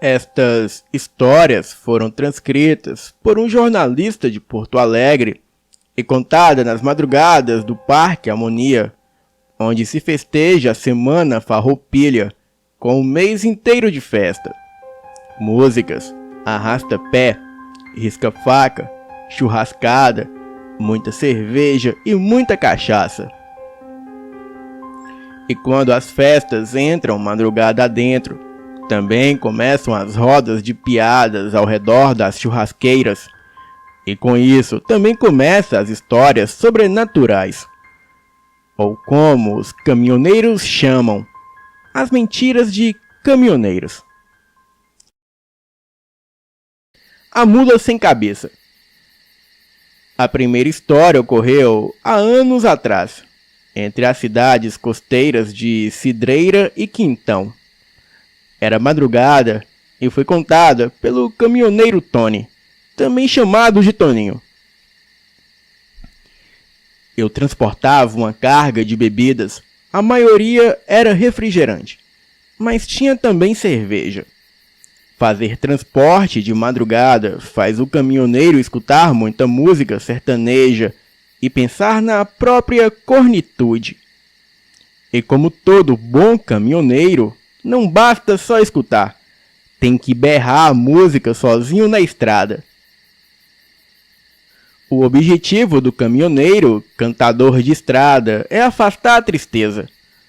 Estas histórias foram transcritas por um jornalista de Porto Alegre e contadas nas madrugadas do Parque Harmonia, onde se festeja a Semana Farroupilha com um mês inteiro de festa. Músicas, arrasta-pé, risca-faca, churrascada, muita cerveja e muita cachaça. E quando as festas entram madrugada adentro, também começam as rodas de piadas ao redor das churrasqueiras. E com isso também começam as histórias sobrenaturais. Ou como os caminhoneiros chamam, as mentiras de caminhoneiros. A mula sem cabeça. A primeira história ocorreu há anos atrás, entre as cidades costeiras de Cidreira e Quintão. Era madrugada e foi contada pelo caminhoneiro Tony, também chamado de Toninho. Eu transportava uma carga de bebidas, a maioria era refrigerante, mas tinha também cerveja. Fazer transporte de madrugada faz o caminhoneiro escutar muita música sertaneja e pensar na própria cornitude. E como todo bom caminhoneiro, não basta só escutar, tem que berrar a música sozinho na estrada. O objetivo do caminhoneiro, cantador de estrada, é afastar a tristeza,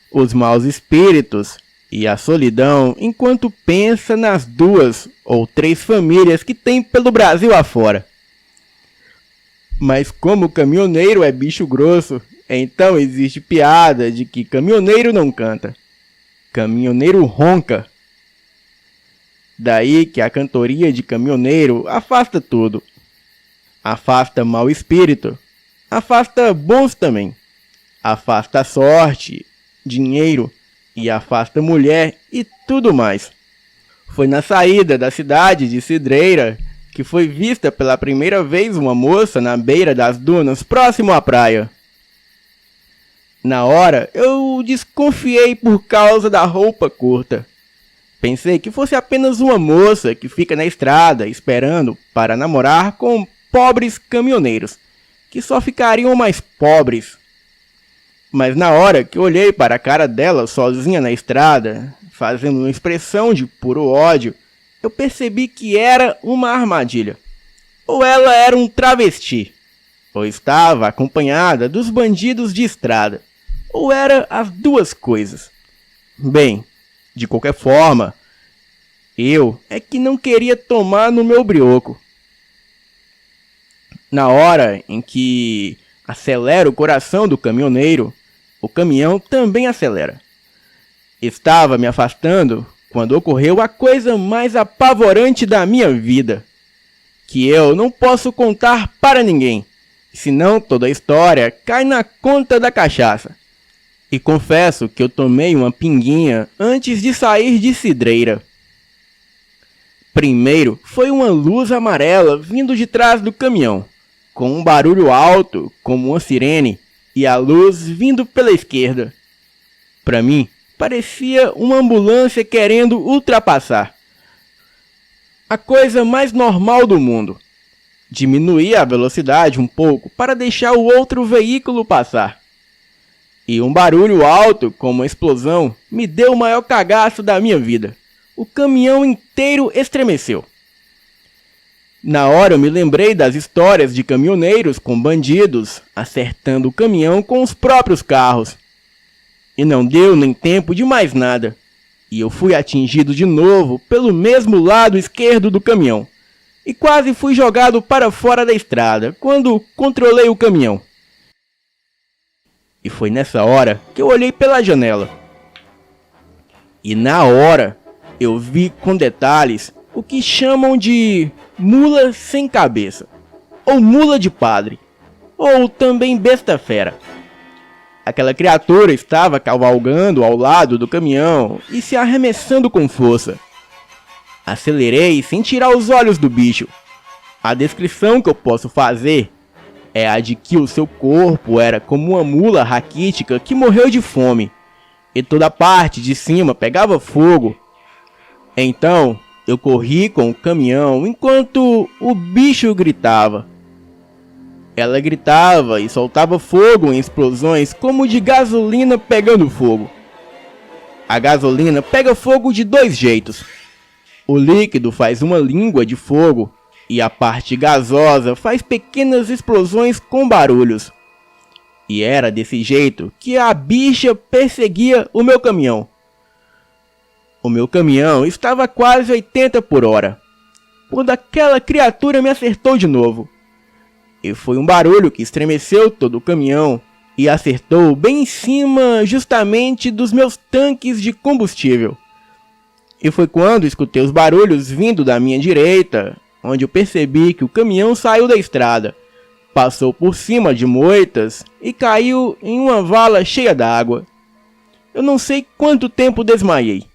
os maus espíritos e a solidão enquanto pensa nas 2 ou 3 famílias que tem pelo Brasil afora. Mas como o caminhoneiro é bicho grosso, então existe piada de que caminhoneiro não canta. Caminhoneiro ronca. Daí que a cantoria de caminhoneiro afasta tudo. Afasta mau espírito, afasta bons também. Afasta sorte, dinheiro e afasta mulher e tudo mais. Foi na saída da cidade de Cidreira que foi vista pela primeira vez uma moça na beira das dunas próximo à praia. Na hora, eu desconfiei por causa da roupa curta. Pensei que fosse apenas uma moça que fica na estrada esperando para namorar com pobres caminhoneiros, que só ficariam mais pobres. Mas na hora que olhei para a cara dela sozinha na estrada, fazendo uma expressão de puro ódio, eu percebi que era uma armadilha. Ou ela era um travesti, ou estava acompanhada dos bandidos de estrada, ou era as 2 coisas. Bem, de qualquer forma, eu é que não queria tomar no meu brioco. Na hora em que acelera o coração do caminhoneiro, o caminhão também acelera. Estava me afastando quando ocorreu a coisa mais apavorante da minha vida, que eu não posso contar para ninguém, senão toda a história cai na conta da cachaça. E confesso que eu tomei uma pinguinha antes de sair de Cidreira. Primeiro foi uma luz amarela vindo de trás do caminhão, com um barulho alto como uma sirene, e a luz vindo pela esquerda. Para mim, parecia uma ambulância querendo ultrapassar. A coisa mais normal do mundo. Diminuí a velocidade um pouco para deixar o outro veículo passar. E um barulho alto, como uma explosão, me deu o maior cagaço da minha vida. O caminhão inteiro estremeceu. Na hora eu me lembrei das histórias de caminhoneiros com bandidos acertando o caminhão com os próprios carros. E não deu nem tempo de mais nada. E eu fui atingido de novo pelo mesmo lado esquerdo do caminhão. E quase fui jogado para fora da estrada quando controlei o caminhão. E foi nessa hora que eu olhei pela janela. E na hora eu vi com detalhes o que chamam de mula sem cabeça, ou mula de padre, ou também besta fera. Aquela criatura estava cavalgando ao lado do caminhão e se arremessando com força. Acelerei sem tirar os olhos do bicho. A descrição que eu posso fazer é a de que o seu corpo era como uma mula raquítica que morreu de fome, e toda a parte de cima pegava fogo. Então, Eu corri com o caminhão enquanto o bicho gritava. Ela gritava e soltava fogo em explosões como de gasolina pegando fogo. A gasolina pega fogo de dois jeitos. O líquido faz uma língua de fogo e a parte gasosa faz pequenas explosões com barulhos. E era desse jeito que a bicha perseguia o meu caminhão. O meu caminhão estava a quase 80 por hora, quando aquela criatura me acertou de novo. E foi um barulho que estremeceu todo o caminhão e acertou bem em cima justamente dos meus tanques de combustível. E foi quando escutei os barulhos vindo da minha direita, onde eu percebi que o caminhão saiu da estrada, passou por cima de moitas e caiu em uma vala cheia d'água. Eu não sei quanto tempo desmaiei.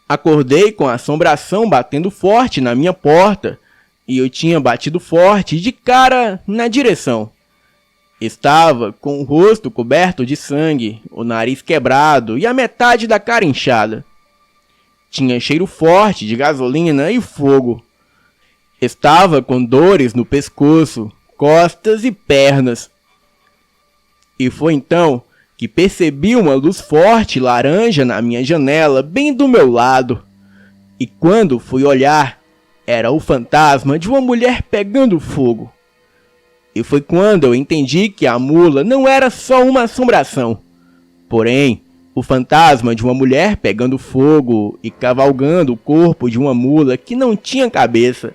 Acordei com a assombração batendo forte na minha porta, e eu tinha batido forte de cara na direção. Estava com o rosto coberto de sangue, o nariz quebrado e a metade da cara inchada. Tinha cheiro forte de gasolina e fogo. Estava com dores no pescoço, costas e pernas. E foi então que percebi uma luz forte laranja na minha janela, bem do meu lado. E quando fui olhar, era o fantasma de uma mulher pegando fogo. E foi quando eu entendi que a mula não era só uma assombração. Porém, o fantasma de uma mulher pegando fogo e cavalgando o corpo de uma mula que não tinha cabeça.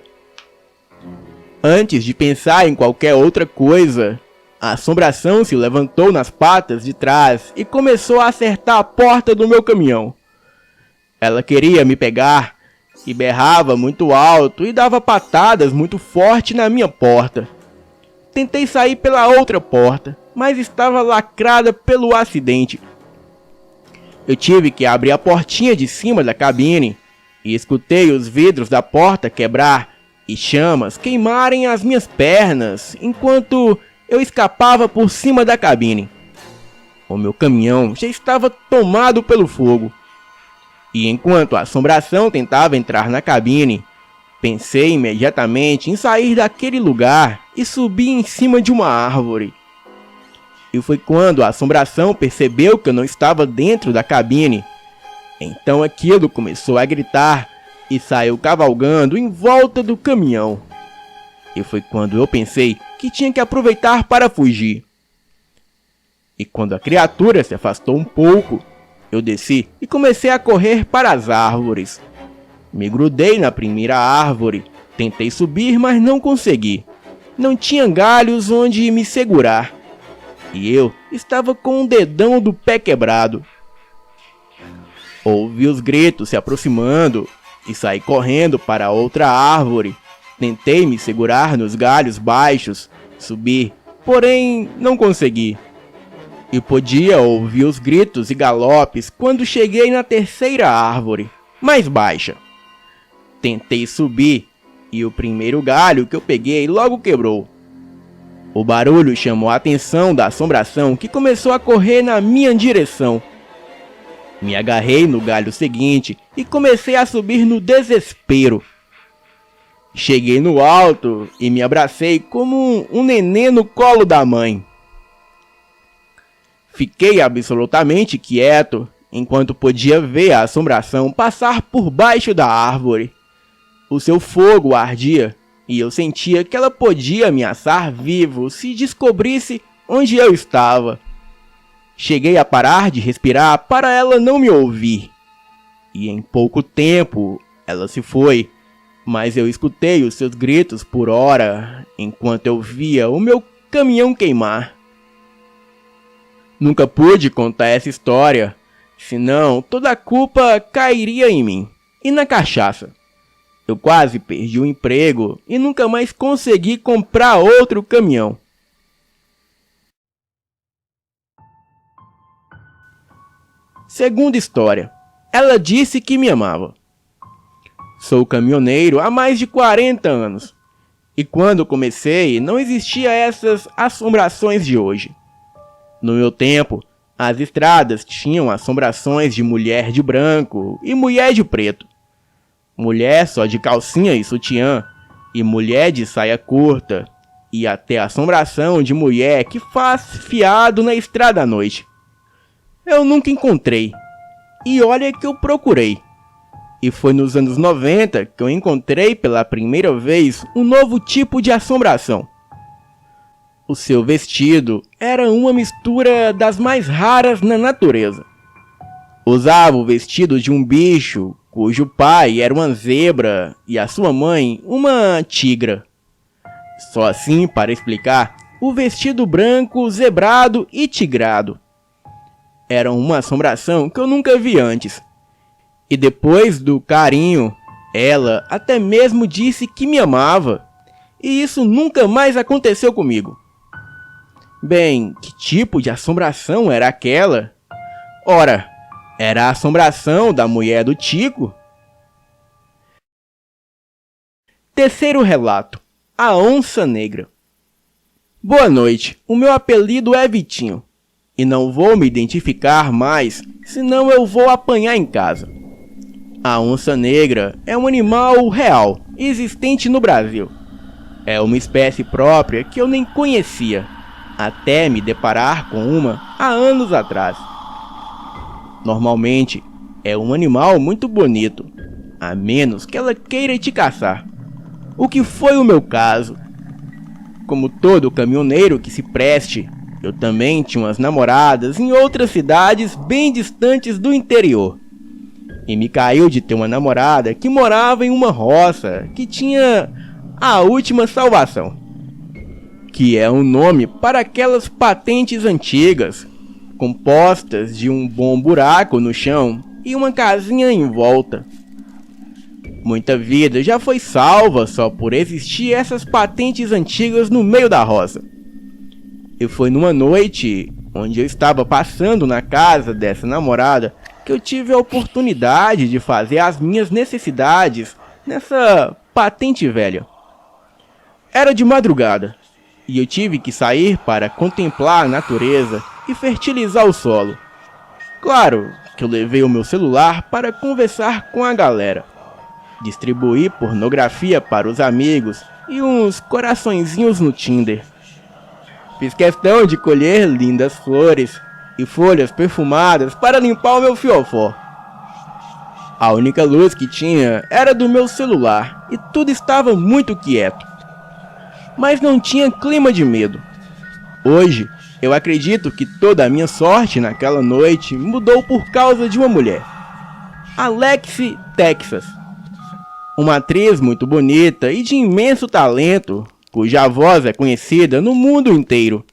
Antes de pensar em qualquer outra coisa, a assombração se levantou nas patas de trás e começou a acertar a porta do meu caminhão. Ela queria me pegar e berrava muito alto e dava patadas muito forte na minha porta. Tentei sair pela outra porta, mas estava lacrada pelo acidente. Eu tive que abrir a portinha de cima da cabine e escutei os vidros da porta quebrar e chamas queimarem as minhas pernas enquanto eu escapava por cima da cabine. O meu caminhão já estava tomado pelo fogo. E enquanto a assombração tentava entrar na cabine, pensei imediatamente em sair daquele lugar e subir em cima de uma árvore. E foi quando a assombração percebeu que eu não estava dentro da cabine. Então aquilo começou a gritar e saiu cavalgando em volta do caminhão. E foi quando eu pensei que tinha que aproveitar para fugir. E quando a criatura se afastou um pouco, eu desci e comecei a correr para as árvores. Me grudei na primeira árvore, tentei subir, mas não consegui. Não tinha galhos onde me segurar. E eu estava com o dedão do pé quebrado. Ouvi os gritos se aproximando e saí correndo para outra árvore. Tentei me segurar nos galhos baixos, subir, porém não consegui. E podia ouvir os gritos e galopes quando cheguei na terceira árvore, mais baixa. Tentei subir e o primeiro galho que eu peguei logo quebrou. O barulho chamou a atenção da assombração que começou a correr na minha direção. Me agarrei no galho seguinte e comecei a subir no desespero. Cheguei no alto e me abracei como um nenê no colo da mãe. Fiquei absolutamente quieto enquanto podia ver a assombração passar por baixo da árvore. O seu fogo ardia e eu sentia que ela podia me assar vivo se descobrisse onde eu estava. Cheguei a parar de respirar para ela não me ouvir. E em pouco tempo ela se foi, mas eu escutei os seus gritos por hora enquanto eu via o meu caminhão queimar. Nunca pude contar essa história, senão toda a culpa cairia em mim e na cachaça. Eu quase perdi o emprego e nunca mais consegui comprar outro caminhão. Segunda história. Ela disse que me amava. Sou caminhoneiro há mais de 40 anos. E quando comecei, não existia essas assombrações de hoje. No meu tempo, as estradas tinham assombrações de mulher de branco e mulher de preto. mulher só de calcinha e sutiã, e mulher de saia curta, e até assombração de mulher que faz fiado na estrada à noite. Eu nunca encontrei, e olha que eu procurei. E foi nos anos 90 que eu encontrei pela primeira vez um novo tipo de assombração. O seu vestido era uma mistura das mais raras na natureza. Usava o vestido de um bicho, cujo pai era uma zebra e a sua mãe uma tigra. Só assim para explicar o vestido branco, zebrado e tigrado. Era uma assombração que eu nunca vi antes. E depois do carinho, ela até mesmo disse que me amava. E isso nunca mais aconteceu comigo. Bem, que tipo de assombração era aquela? Ora, era a assombração da mulher do Tico. Terceiro relato. A Onça Negra. Boa noite, o meu apelido é Vitinho. E não vou me identificar mais, senão eu vou apanhar em casa. A onça negra é um animal real, existente no Brasil. É uma espécie própria que eu nem conhecia, até me deparar com uma há anos atrás. Normalmente, é um animal muito bonito, a menos que ela queira te caçar. O que foi o meu caso. Como todo caminhoneiro que se preste, eu também tinha umas namoradas em outras cidades bem distantes do interior. E me caiu de ter uma namorada que morava em uma roça que tinha a Última Salvação, que é um nome para aquelas patentes antigas, compostas de um bom buraco no chão e uma casinha em volta. Muita vida já foi salva só por existir essas patentes antigas no meio da roça. E foi numa noite, onde eu estava passando na casa dessa namorada, que eu tive a oportunidade de fazer as minhas necessidades nessa patente velha. Era de madrugada, e eu tive que sair para contemplar a natureza e fertilizar o solo. Claro que eu levei o meu celular para conversar com a galera, distribuir pornografia para os amigos e uns coraçõezinhos no Tinder. Fiz questão de colher lindas flores e folhas perfumadas para limpar o meu fiofó. A única luz que tinha era do meu celular e tudo estava muito quieto. Mas não tinha clima de medo. Hoje, eu acredito que toda a minha sorte naquela noite mudou por causa de uma mulher. Alexi Texas. Uma atriz muito bonita e de imenso talento, cuja voz é conhecida no mundo inteiro.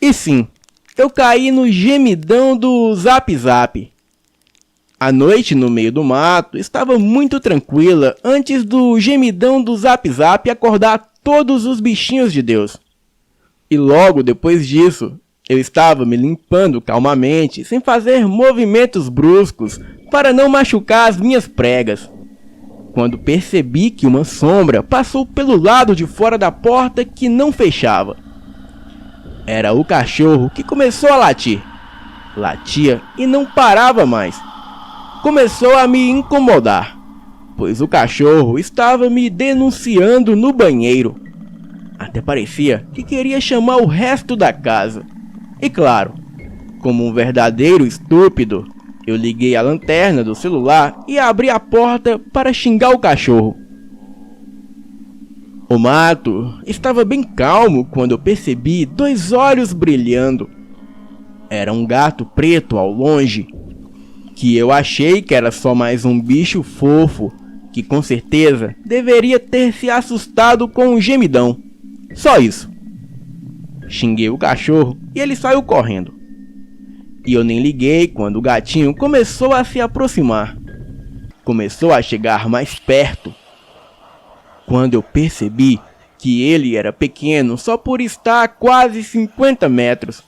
E sim, eu caí no gemidão do Zap Zap. A noite no meio do mato estava muito tranquila antes do gemidão do Zap Zap acordar todos os bichinhos de Deus. E logo depois disso, eu estava me limpando calmamente, sem fazer movimentos bruscos para não machucar as minhas pregas, quando percebi que uma sombra passou pelo lado de fora da porta que não fechava. Era o cachorro que começou a latir. Latia e não parava mais. Começou a me incomodar, pois o cachorro estava me denunciando no banheiro. Até parecia que queria chamar o resto da casa. E claro, como um verdadeiro estúpido, eu liguei a lanterna do celular e abri a porta para xingar o cachorro. O mato estava bem calmo quando eu percebi dois olhos brilhando. Era um gato preto ao longe, que eu achei que era só mais um bicho fofo, que com certeza deveria ter se assustado com um gemidão. Só isso. Xinguei o cachorro e ele saiu correndo. E eu nem liguei quando o gatinho começou a se aproximar. Começou a chegar mais perto. Quando eu percebi que ele era pequeno só por estar a quase 50 metros.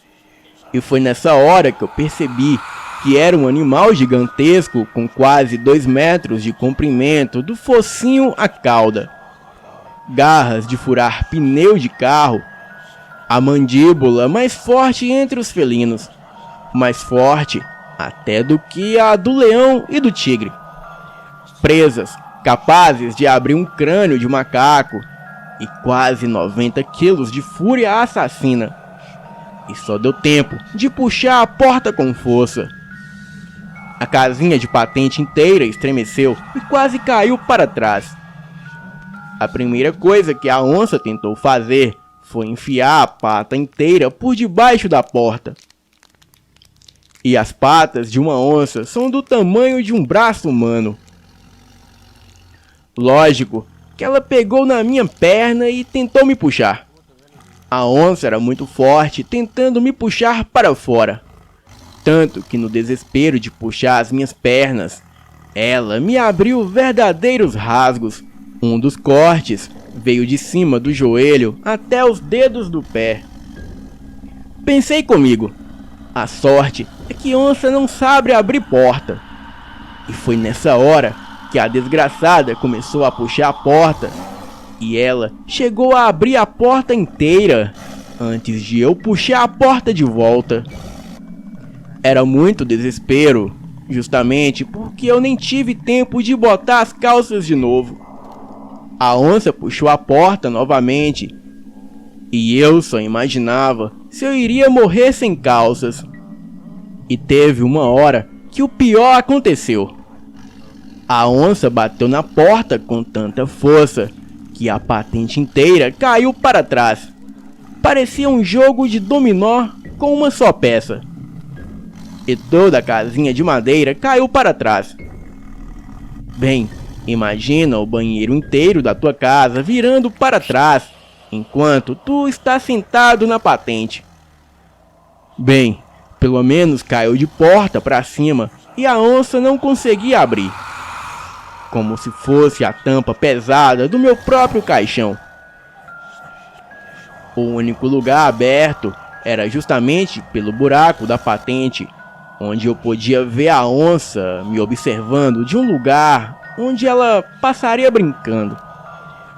E foi nessa hora que eu percebi que era um animal gigantesco com quase 2 metros de comprimento do focinho à cauda. Garras de furar pneu de carro. A mandíbula mais forte entre os felinos. Mais forte até do que a do leão e do tigre. presas, capazes de abrir um crânio de macaco, e quase 90 quilos de fúria assassina. E só deu tempo de puxar a porta com força. A casinha de patente inteira estremeceu e quase caiu para trás. A primeira coisa que a onça tentou fazer foi enfiar a pata inteira por debaixo da porta. E as patas de uma onça são do tamanho de um braço humano. Lógico que ela pegou na minha perna e tentou me puxar. A onça era muito forte, tentando me puxar para fora. Tanto que no desespero de puxar as minhas pernas, ela me abriu verdadeiros rasgos. Um dos cortes veio de cima do joelho até os dedos do pé. Pensei comigo, a sorte é que onça não sabe abrir porta. E foi nessa hora que a desgraçada começou a puxar a porta e ela chegou a abrir a porta inteira antes de eu puxar a porta de volta. Era muito desespero, justamente porque eu nem tive tempo de botar as calças de novo. A onça puxou a porta novamente e eu só imaginava se eu iria morrer sem calças. E teve uma hora que o pior aconteceu. A onça bateu na porta com tanta força que a patente inteira caiu para trás. Parecia um jogo de dominó com uma só peça. E toda a casinha de madeira caiu para trás. Bem, imagina o banheiro inteiro da tua casa virando para trás, enquanto tu está sentado na patente. Bem, pelo menos caiu de porta para cima e a onça não conseguia abrir. Como se fosse a tampa pesada do meu próprio caixão. O único lugar aberto era justamente pelo buraco da patente, onde eu podia ver a onça me observando de um lugar onde ela passaria brincando.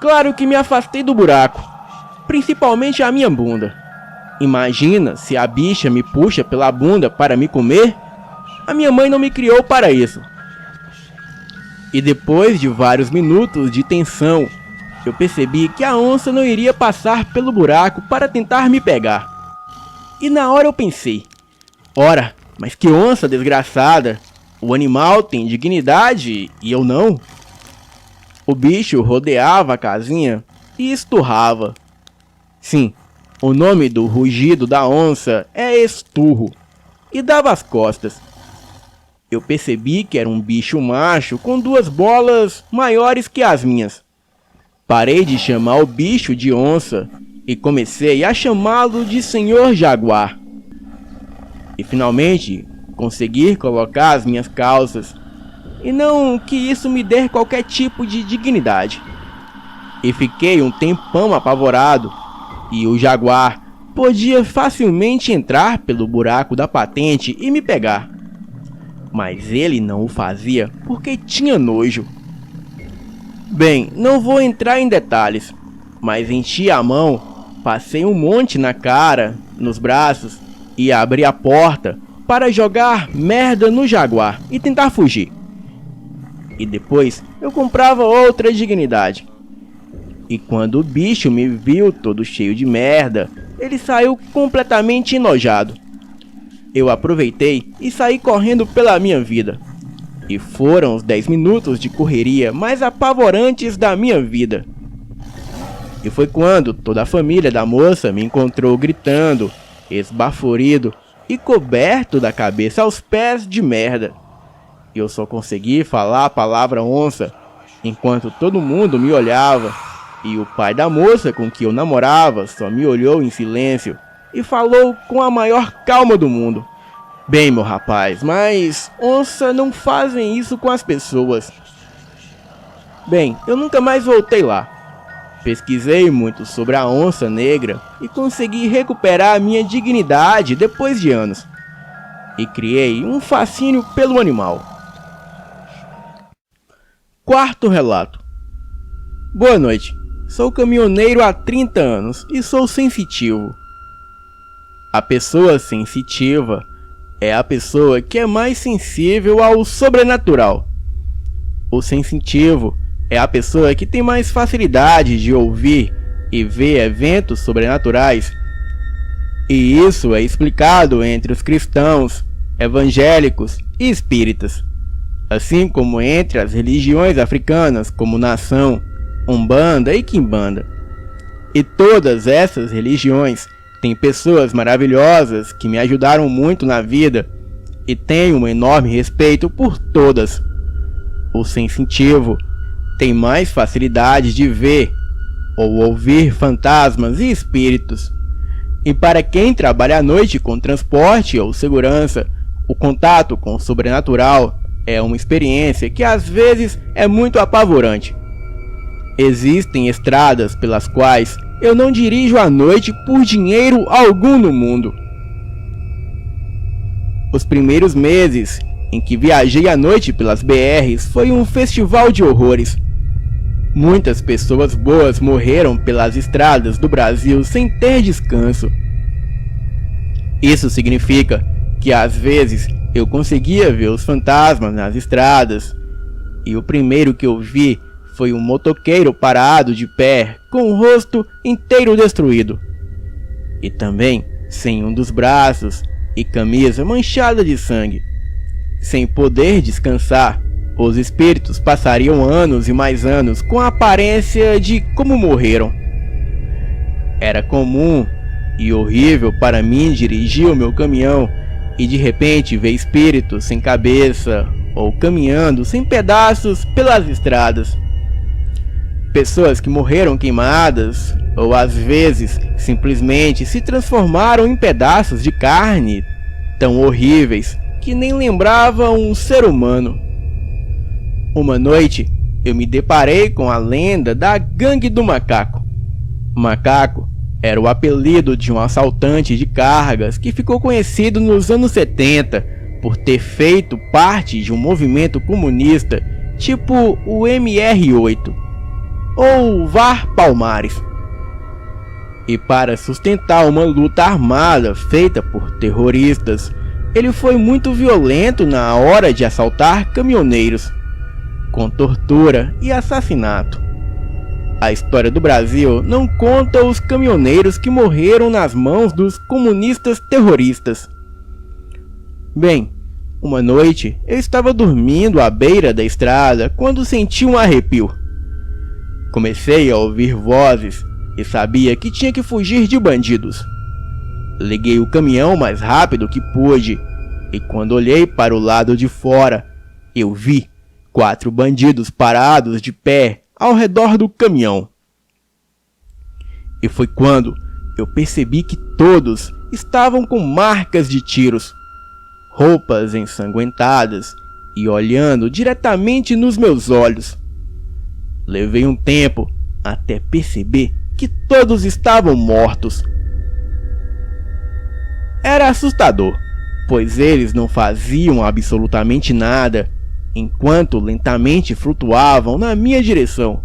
Claro que me afastei do buraco, principalmente a minha bunda. Imagina se a bicha me puxa pela bunda para me comer? A minha mãe não me criou para isso. E depois de vários minutos de tensão, eu percebi que a onça não iria passar pelo buraco para tentar me pegar. E na hora eu pensei, ora, mas que onça desgraçada, o animal tem dignidade e eu não. O bicho rodeava a casinha e esturrava. Sim, o nome do rugido da onça é esturro, e dava as costas. Eu percebi que era um bicho macho com 2 bolas maiores que as minhas. Parei de chamar o bicho de onça e comecei a chamá-lo de Senhor Jaguar. E finalmente consegui colocar as minhas calças, e não que isso me dê qualquer tipo de dignidade. E fiquei um tempão apavorado, e o jaguar podia facilmente entrar pelo buraco da patente e me pegar. Mas ele não o fazia porque tinha nojo. Bem, não vou entrar em detalhes, mas enchi a mão, passei um monte na cara, nos braços e abri a porta para jogar merda no jaguar e tentar fugir. E depois eu comprava outra dignidade. E quando o bicho me viu todo cheio de merda, ele saiu completamente enojado. Eu aproveitei e saí correndo pela minha vida. E foram os 10 minutos de correria mais apavorantes da minha vida. E foi quando toda a família da moça me encontrou gritando, esbaforido e coberto da cabeça aos pés de merda. Eu só consegui falar a palavra onça, enquanto todo mundo me olhava. E o pai da moça com que eu namorava só me olhou em silêncio e falou com a maior calma do mundo. Bem, meu rapaz, mas onça não fazem isso com as pessoas. Bem, eu nunca mais voltei lá. Pesquisei muito sobre a onça negra e consegui recuperar a minha dignidade depois de anos. E criei um fascínio pelo animal. Quarto relato. Boa noite. Sou caminhoneiro há 30 anos e sou sensitivo. A pessoa sensitiva é a pessoa que é mais sensível ao sobrenatural. O sensitivo é a pessoa que tem mais facilidade de ouvir e ver eventos sobrenaturais. E isso é explicado entre os cristãos, evangélicos e espíritas, assim como entre as religiões africanas como Nação, Umbanda e Quimbanda. E todas essas religiões têm pessoas maravilhosas que me ajudaram muito na vida e tenho um enorme respeito por todas. O sensitivo tem mais facilidade de ver ou ouvir fantasmas e espíritos. E para quem trabalha à noite com transporte ou segurança, o contato com o sobrenatural é uma experiência que às vezes é muito apavorante. Existem estradas pelas quais eu não dirijo à noite por dinheiro algum no mundo. Os primeiros meses em que viajei à noite pelas BRs foi um festival de horrores. Muitas pessoas boas morreram pelas estradas do Brasil sem ter descanso. Isso significa que às vezes eu conseguia ver os fantasmas nas estradas, e o primeiro que eu vi foi um motoqueiro parado de pé, com o rosto inteiro destruído, e também sem um dos braços e camisa manchada de sangue. Sem poder descansar, os espíritos passariam anos e mais anos com a aparência de como morreram. Era comum e horrível para mim dirigir o meu caminhão e de repente ver espíritos sem cabeça ou caminhando sem pedaços pelas estradas. Pessoas que morreram queimadas ou às vezes simplesmente se transformaram em pedaços de carne tão horríveis que nem lembravam um ser humano. Uma noite eu me deparei com a lenda da Gangue do Macaco. Macaco era o apelido de um assaltante de cargas que ficou conhecido nos anos 70 por ter feito parte de um movimento comunista tipo o MR8 ou VAR Palmares. E para sustentar uma luta armada feita por terroristas, ele foi muito violento na hora de assaltar caminhoneiros, com tortura e assassinato. A história do Brasil não conta os caminhoneiros que morreram nas mãos dos comunistas terroristas. Bem, uma noite eu estava dormindo à beira da estrada quando senti um arrepio. Comecei a ouvir vozes e sabia que tinha que fugir de bandidos. Liguei o caminhão mais rápido que pude e quando olhei para o lado de fora, eu vi 4 bandidos parados de pé ao redor do caminhão. E foi quando eu percebi que todos estavam com marcas de tiros, roupas ensanguentadas e olhando diretamente nos meus olhos. Levei um tempo até perceber que todos estavam mortos. Era assustador, pois eles não faziam absolutamente nada, enquanto lentamente flutuavam na minha direção.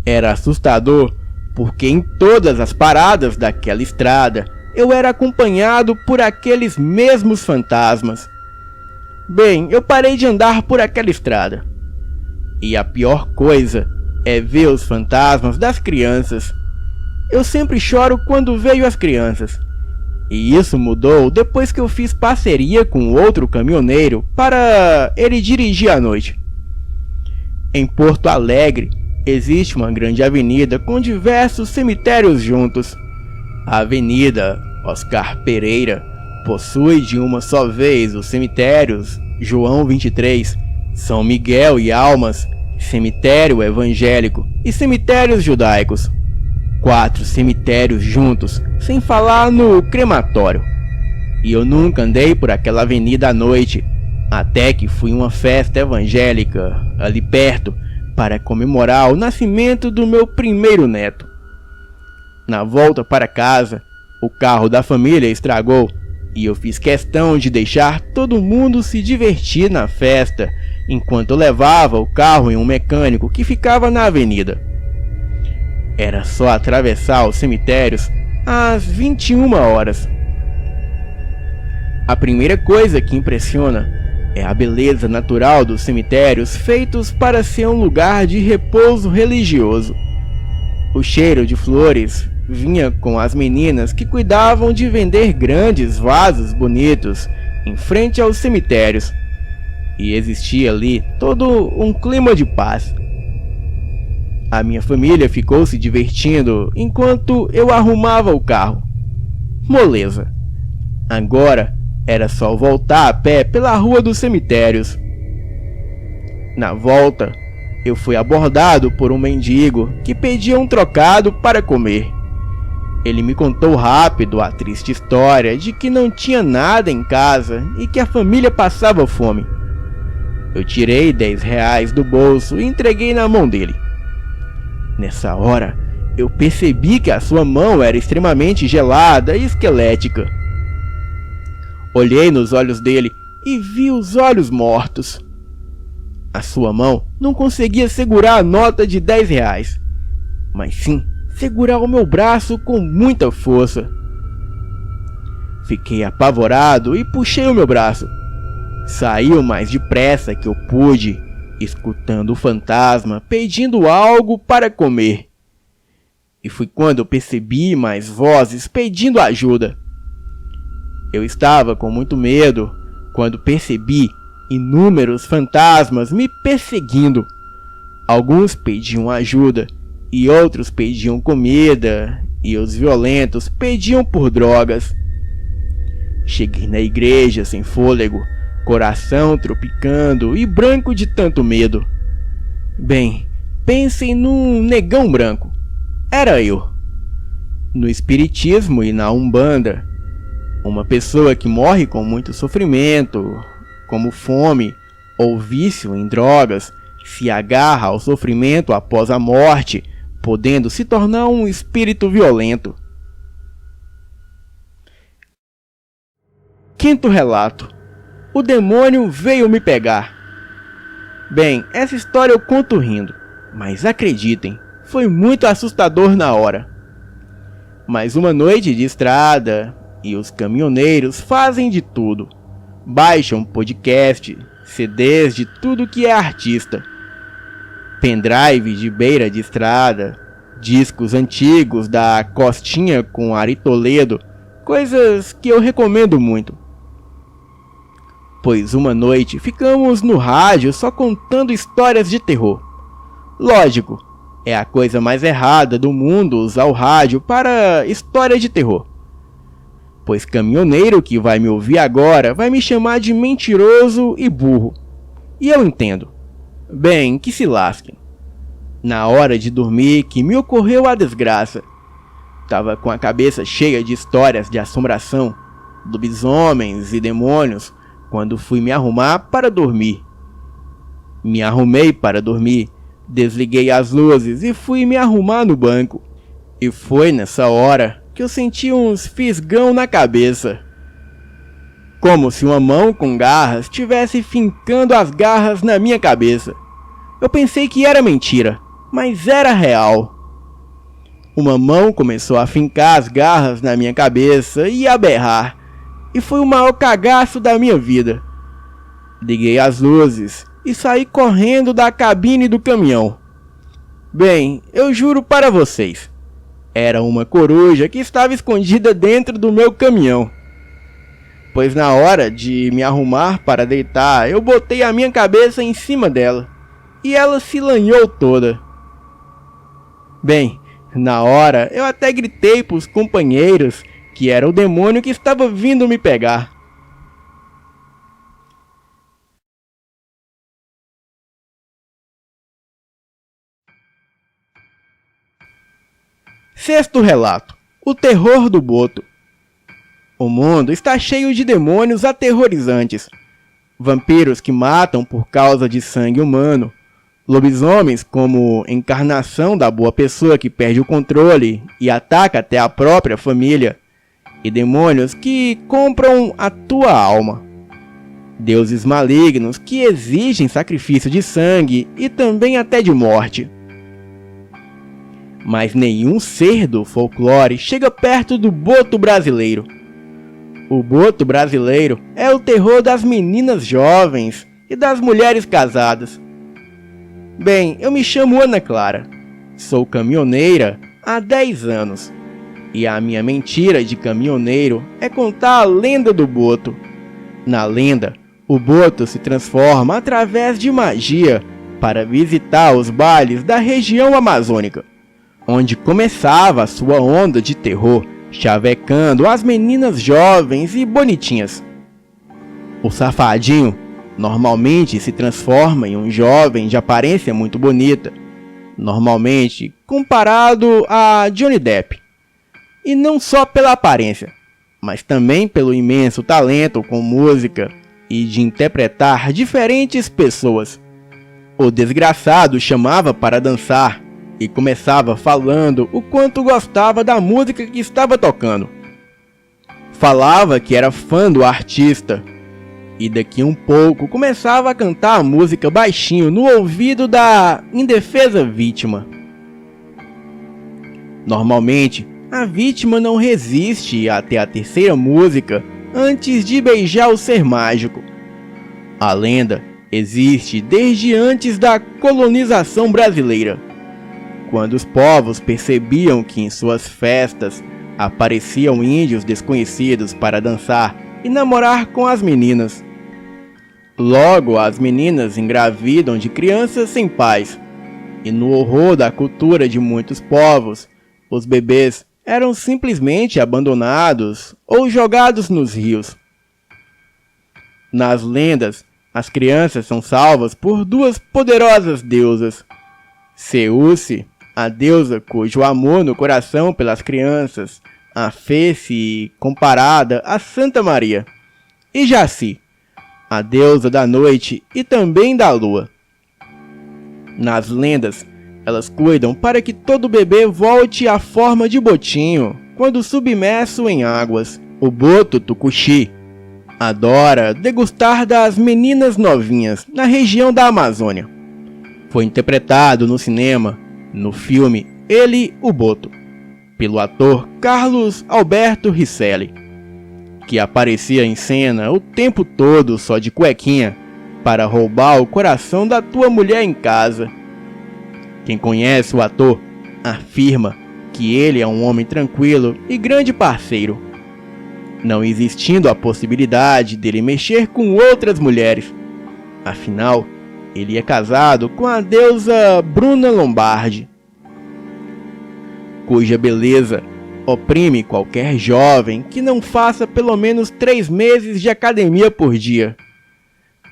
Era assustador porque em todas as paradas daquela estrada eu era acompanhado por aqueles mesmos fantasmas. Bem, eu parei de andar por aquela estrada. E a pior coisa é ver os fantasmas das crianças. Eu sempre choro quando vejo as crianças. E isso mudou depois que eu fiz parceria com outro caminhoneiro para ele dirigir à noite. Em Porto Alegre existe uma grande avenida com diversos cemitérios juntos. A Avenida Oscar Pereira possui de uma só vez os cemitérios João 23, São Miguel e Almas, cemitério evangélico e cemitérios judaicos. 4 cemitérios juntos, sem falar no crematório. E eu nunca andei por aquela avenida à noite, até que fui uma festa evangélica ali perto para comemorar o nascimento do meu primeiro neto. Na volta para casa, o carro da família estragou e eu fiz questão de deixar todo mundo se divertir na festa enquanto eu levava o carro em um mecânico que ficava na avenida. Era só atravessar os cemitérios às 21 horas. A primeira coisa que impressiona é a beleza natural dos cemitérios feitos para ser um lugar de repouso religioso. O cheiro de flores vinha com as meninas que cuidavam de vender grandes vasos bonitos em frente aos cemitérios, e existia ali todo um clima de paz. A minha família ficou se divertindo enquanto eu arrumava o carro. Moleza. Agora era só voltar a pé pela rua dos cemitérios. Na volta, eu fui abordado por um mendigo que pedia um trocado para comer. Ele me contou rápido a triste história de que não tinha nada em casa e que a família passava fome. Eu tirei R$ 10 do bolso e entreguei na mão dele. Nessa hora, eu percebi que a sua mão era extremamente gelada e esquelética. Olhei nos olhos dele e vi os olhos mortos. A sua mão não conseguia segurar a nota de R$ 10, mas sim segurar o meu braço com muita força. Fiquei apavorado e puxei o meu braço. Saí o mais depressa que eu pude, escutando o fantasma pedindo algo para comer. E foi quando eu percebi mais vozes pedindo ajuda. Eu estava com muito medo quando percebi inúmeros fantasmas me perseguindo. Alguns pediam ajuda e outros pediam comida, e os violentos pediam por drogas. Cheguei na igreja sem fôlego, coração tropicando e branco de tanto medo. Bem, pensem num negão branco. Era eu. No espiritismo e na umbanda, uma pessoa que morre com muito sofrimento, como fome ou vício em drogas, se agarra ao sofrimento após a morte, podendo se tornar um espírito violento. Quinto relato. O demônio veio me pegar. Bem, essa história eu conto rindo, mas acreditem, foi muito assustador na hora. Mais uma noite de estrada, e os caminhoneiros fazem de tudo. Baixam podcast, CDs de tudo que é artista, pendrive de beira de estrada, discos antigos da Costinha com Ari Toledo, coisas que eu recomendo muito. Pois uma noite ficamos no rádio só contando histórias de terror. Lógico, é a coisa mais errada do mundo usar o rádio para história de terror. Pois caminhoneiro que vai me ouvir agora vai me chamar de mentiroso e burro. E eu entendo. Bem, que se lasquem. Na hora de dormir que me ocorreu a desgraça. Tava com a cabeça cheia de histórias de assombração, lobisomens e demônios, quando fui me arrumar para dormir. Me arrumei para dormir, desliguei as luzes e fui me arrumar no banco. E foi nessa hora que eu senti uns fisgão na cabeça. Como se uma mão com garras estivesse fincando as garras na minha cabeça. Eu pensei que era mentira, mas era real. Uma mão começou a fincar as garras na minha cabeça e a berrar. E foi o maior cagaço da minha vida. Liguei as luzes e saí correndo da cabine do caminhão. Bem, eu juro para vocês, era uma coruja que estava escondida dentro do meu caminhão. Pois na hora de me arrumar para deitar, eu botei a minha cabeça em cima dela, e ela se lanhou toda. Bem, na hora eu até gritei para os companheiros que era o demônio que estava vindo me pegar. Sexto relato. O terror do boto. O mundo está cheio de demônios aterrorizantes. Vampiros que matam por causa de sangue humano. Lobisomens como encarnação da boa pessoa que perde o controle e ataca até a própria família. E demônios que compram a tua alma. Deuses malignos que exigem sacrifício de sangue e também até de morte. Mas nenhum ser do folclore chega perto do boto brasileiro. O boto brasileiro é o terror das meninas jovens e das mulheres casadas. Bem, eu me chamo Ana Clara, sou caminhoneira há 10 anos. E a minha mentira de caminhoneiro é contar a lenda do boto. Na lenda, o boto se transforma através de magia para visitar os bailes da região amazônica, onde começava a sua onda de terror, chavecando as meninas jovens e bonitinhas. O safadinho normalmente se transforma em um jovem de aparência muito bonita, normalmente comparado a Johnny Depp. E não só pela aparência, mas também pelo imenso talento com música e de interpretar diferentes pessoas. O desgraçado chamava para dançar e começava falando o quanto gostava da música que estava tocando. Falava que era fã do artista e daqui um pouco começava a cantar a música baixinho no ouvido da indefesa vítima. Normalmente, a vítima não resiste até a terceira música antes de beijar o ser mágico. A lenda existe desde antes da colonização brasileira, quando os povos percebiam que em suas festas apareciam índios desconhecidos para dançar e namorar com as meninas. Logo, as meninas engravidam de crianças sem pais, e no horror da cultura de muitos povos, os bebês eram simplesmente abandonados ou jogados nos rios. Nas lendas, as crianças são salvas por duas poderosas deusas. Ceuce, a deusa cujo amor no coração pelas crianças a fez-se comparada a Santa Maria. E Jaci, a deusa da noite e também da lua. Nas lendas, elas cuidam para que todo bebê volte à forma de botinho quando submerso em águas. O boto tucuxi adora degustar das meninas novinhas na região da Amazônia. Foi interpretado no cinema, no filme Ele, o Boto, pelo ator Carlos Alberto Risselli, que aparecia em cena o tempo todo só de cuequinha para roubar o coração da tua mulher em casa. Quem conhece o ator afirma que ele é um homem tranquilo e grande parceiro, não existindo a possibilidade dele mexer com outras mulheres. Afinal, ele é casado com a deusa Bruna Lombardi, cuja beleza oprime qualquer jovem que não faça pelo menos 3 meses de academia por dia.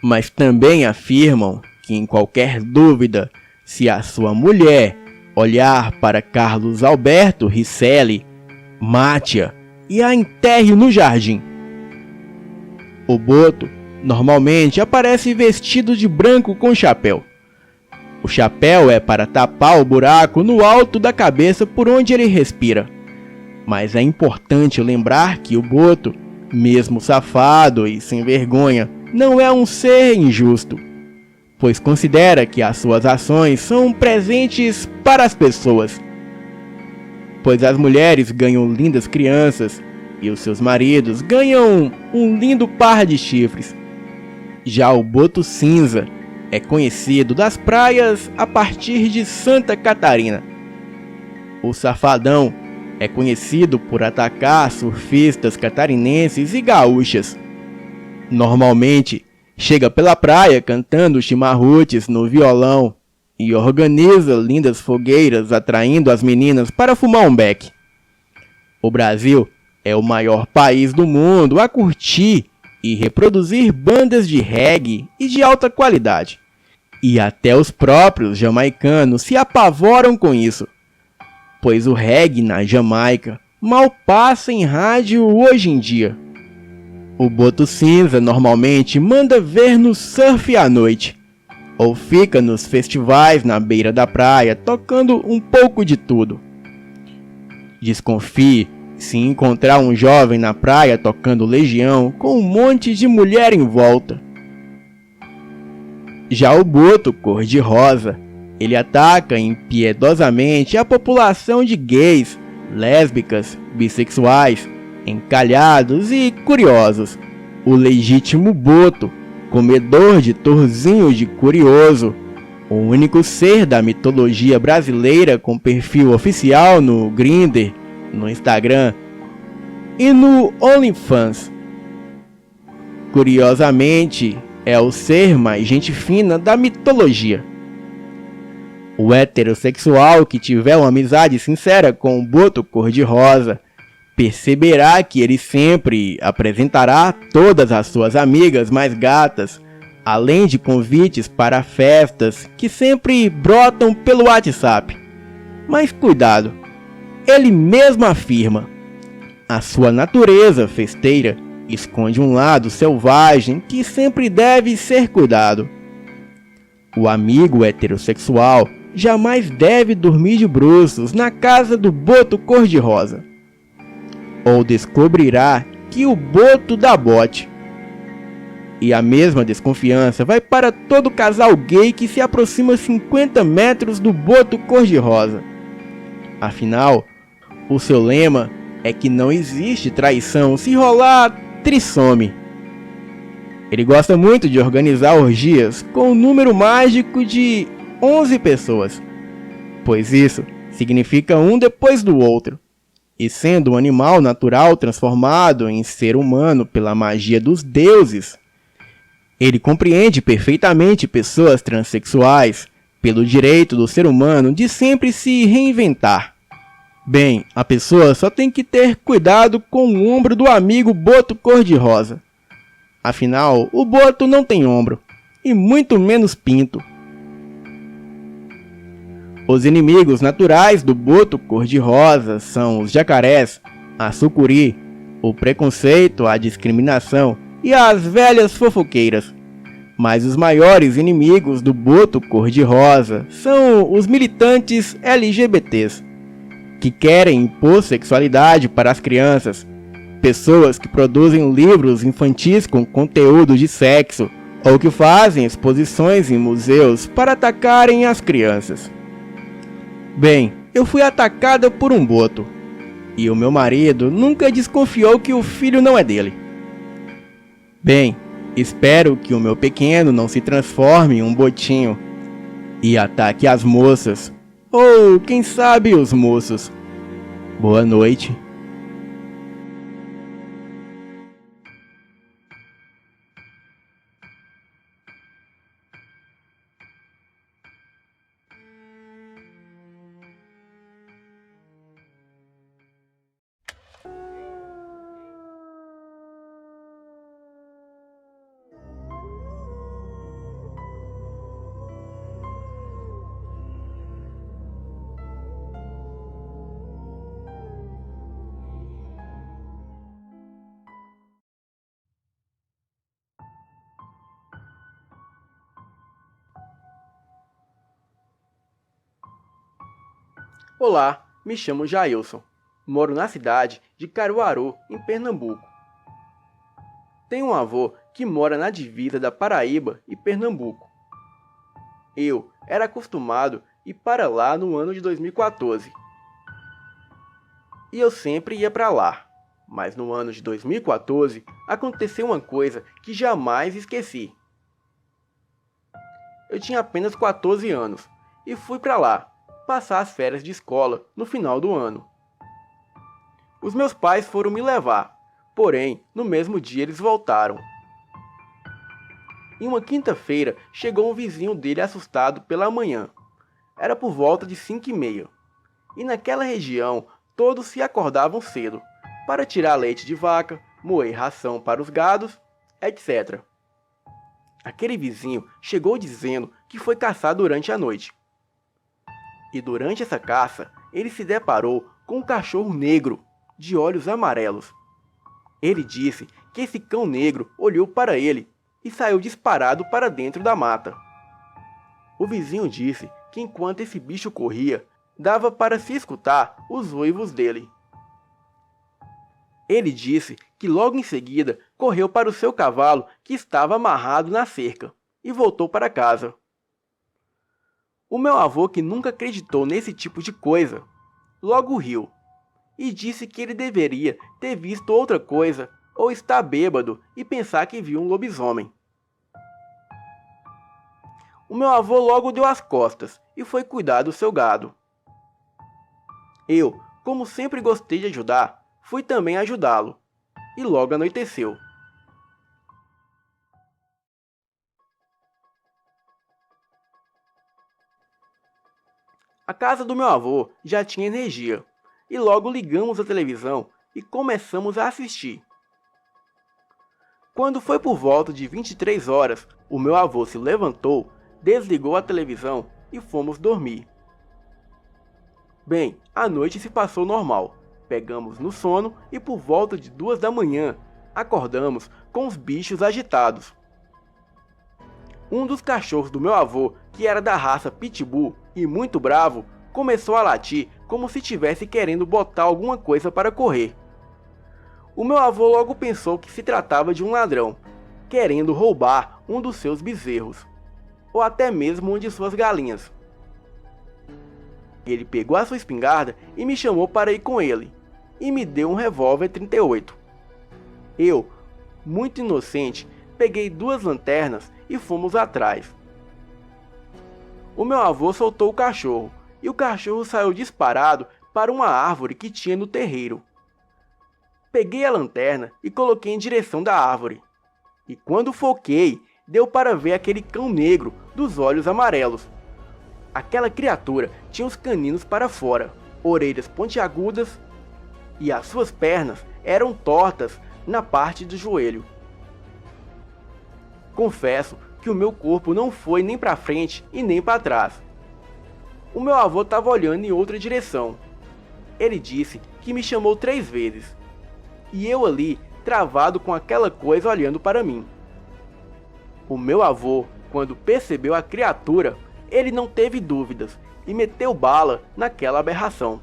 Mas também afirmam que em qualquer dúvida, se a sua mulher olhar para Carlos Alberto Risselli, mate-a e a enterre no jardim. O boto normalmente aparece vestido de branco com chapéu. O chapéu é para tapar o buraco no alto da cabeça por onde ele respira. Mas é importante lembrar que o boto, mesmo safado e sem vergonha, não é um ser injusto, pois considera que as suas ações são presentes para as pessoas. Pois as mulheres ganham lindas crianças e os seus maridos ganham um lindo par de chifres. Já o boto cinza é conhecido das praias a partir de Santa Catarina. O safadão é conhecido por atacar surfistas catarinenses e gaúchas. Normalmente, chega pela praia cantando chimarruts no violão e organiza lindas fogueiras atraindo as meninas para fumar um beck. O Brasil é o maior país do mundo a curtir e reproduzir bandas de reggae e de alta qualidade. E até os próprios jamaicanos se apavoram com isso, pois o reggae na Jamaica mal passa em rádio hoje em dia. O boto cinza normalmente manda ver no surf à noite, ou fica nos festivais na beira da praia tocando um pouco de tudo. Desconfie se encontrar um jovem na praia tocando Legião com um monte de mulher em volta. Já o boto cor-de-rosa, ele ataca impiedosamente a população de gays, lésbicas, bissexuais encalhados e curiosos. O legítimo boto, comedor de torzinho de curioso, o único ser da mitologia brasileira com perfil oficial no Grindr, no Instagram e no OnlyFans. Curiosamente, é o ser mais gente fina da mitologia. O heterossexual que tiver uma amizade sincera com o boto cor-de-rosa perceberá que ele sempre apresentará todas as suas amigas mais gatas, além de convites para festas que sempre brotam pelo WhatsApp. Mas cuidado, ele mesmo afirma: a sua natureza festeira esconde um lado selvagem que sempre deve ser cuidado. O amigo heterossexual jamais deve dormir de bruços na casa do boto cor-de-rosa, ou descobrirá que o boto dá bote. E a mesma desconfiança vai para todo casal gay que se aproxima 50 metros do boto cor-de-rosa. Afinal, o seu lema é que não existe traição se rolar trissome. Ele gosta muito de organizar orgias com o número mágico de 11 pessoas, pois isso significa um depois do outro. E sendo um animal natural transformado em ser humano pela magia dos deuses, ele compreende perfeitamente pessoas transexuais pelo direito do ser humano de sempre se reinventar. Bem, a pessoa só tem que ter cuidado com o ombro do amigo boto cor-de-rosa. Afinal, o boto não tem ombro, e muito menos pinto. Os inimigos naturais do boto cor-de-rosa são os jacarés, a sucuri, o preconceito, a discriminação e as velhas fofoqueiras. Mas os maiores inimigos do boto cor-de-rosa são os militantes LGBTs, que querem impor sexualidade para as crianças, pessoas que produzem livros infantis com conteúdo de sexo ou que fazem exposições em museus para atacarem as crianças. Bem, eu fui atacada por um boto, e o meu marido nunca desconfiou que o filho não é dele. Bem, espero que o meu pequeno não se transforme em um botinho e ataque as moças, ou quem sabe os moços. Boa noite. Olá, me chamo Jailson. Moro na cidade de Caruaru, em Pernambuco. Tenho um avô que mora na divisa da Paraíba e Pernambuco. Eu era acostumado a ir para lá no ano de 2014. E eu sempre ia para lá. Mas no ano de 2014 aconteceu uma coisa que jamais esqueci. Eu tinha apenas 14 anos e fui para lá passar as férias de escola no final do ano. Os meus pais foram me levar, porém, no mesmo dia eles voltaram. Em uma quinta-feira, chegou um vizinho dele assustado pela manhã. Era por volta de 5h30. E naquela região, todos se acordavam cedo, para tirar leite de vaca, moer ração para os gados, etc. Aquele vizinho chegou dizendo que foi caçar durante a noite. E durante essa caça, ele se deparou com um cachorro negro, de olhos amarelos. Ele disse que esse cão negro olhou para ele e saiu disparado para dentro da mata. O vizinho disse que enquanto esse bicho corria, dava para se escutar os uivos dele. Ele disse que logo em seguida correu para o seu cavalo que estava amarrado na cerca e voltou para casa. O meu avô, que nunca acreditou nesse tipo de coisa, logo riu e disse que ele deveria ter visto outra coisa ou estar bêbado e pensar que viu um lobisomem. O meu avô logo deu as costas e foi cuidar do seu gado. Eu, como sempre gostei de ajudar, fui também ajudá-lo, e logo anoiteceu. A casa do meu avô já tinha energia, e logo ligamos a televisão e começamos a assistir. Quando foi por volta de 23 horas, o meu avô se levantou, desligou a televisão e fomos dormir. Bem, a noite se passou normal. Pegamos no sono e por volta de 2 da manhã, acordamos com os bichos agitados. Um dos cachorros do meu avô, que era da raça Pitbull e muito bravo, começou a latir como se estivesse querendo botar alguma coisa para correr. O meu avô logo pensou que se tratava de um ladrão, querendo roubar um dos seus bezerros, ou até mesmo uma de suas galinhas. Ele pegou a sua espingarda e me chamou para ir com ele, e me deu um revólver 38. Eu, muito inocente, peguei 2 lanternas e fomos atrás. O meu avô soltou o cachorro, e o cachorro saiu disparado para uma árvore que tinha no terreiro. Peguei a lanterna e coloquei em direção da árvore. E quando foquei, deu para ver aquele cão negro dos olhos amarelos. Aquela criatura tinha os caninos para fora, orelhas pontiagudas e as suas pernas eram tortas na parte do joelho. Confesso que o meu corpo não foi nem para frente e nem para trás. O meu avô estava olhando em outra direção. Ele disse que me chamou 3 vezes. E eu ali, travado com aquela coisa olhando para mim. O meu avô, quando percebeu a criatura, ele não teve dúvidas e meteu bala naquela aberração.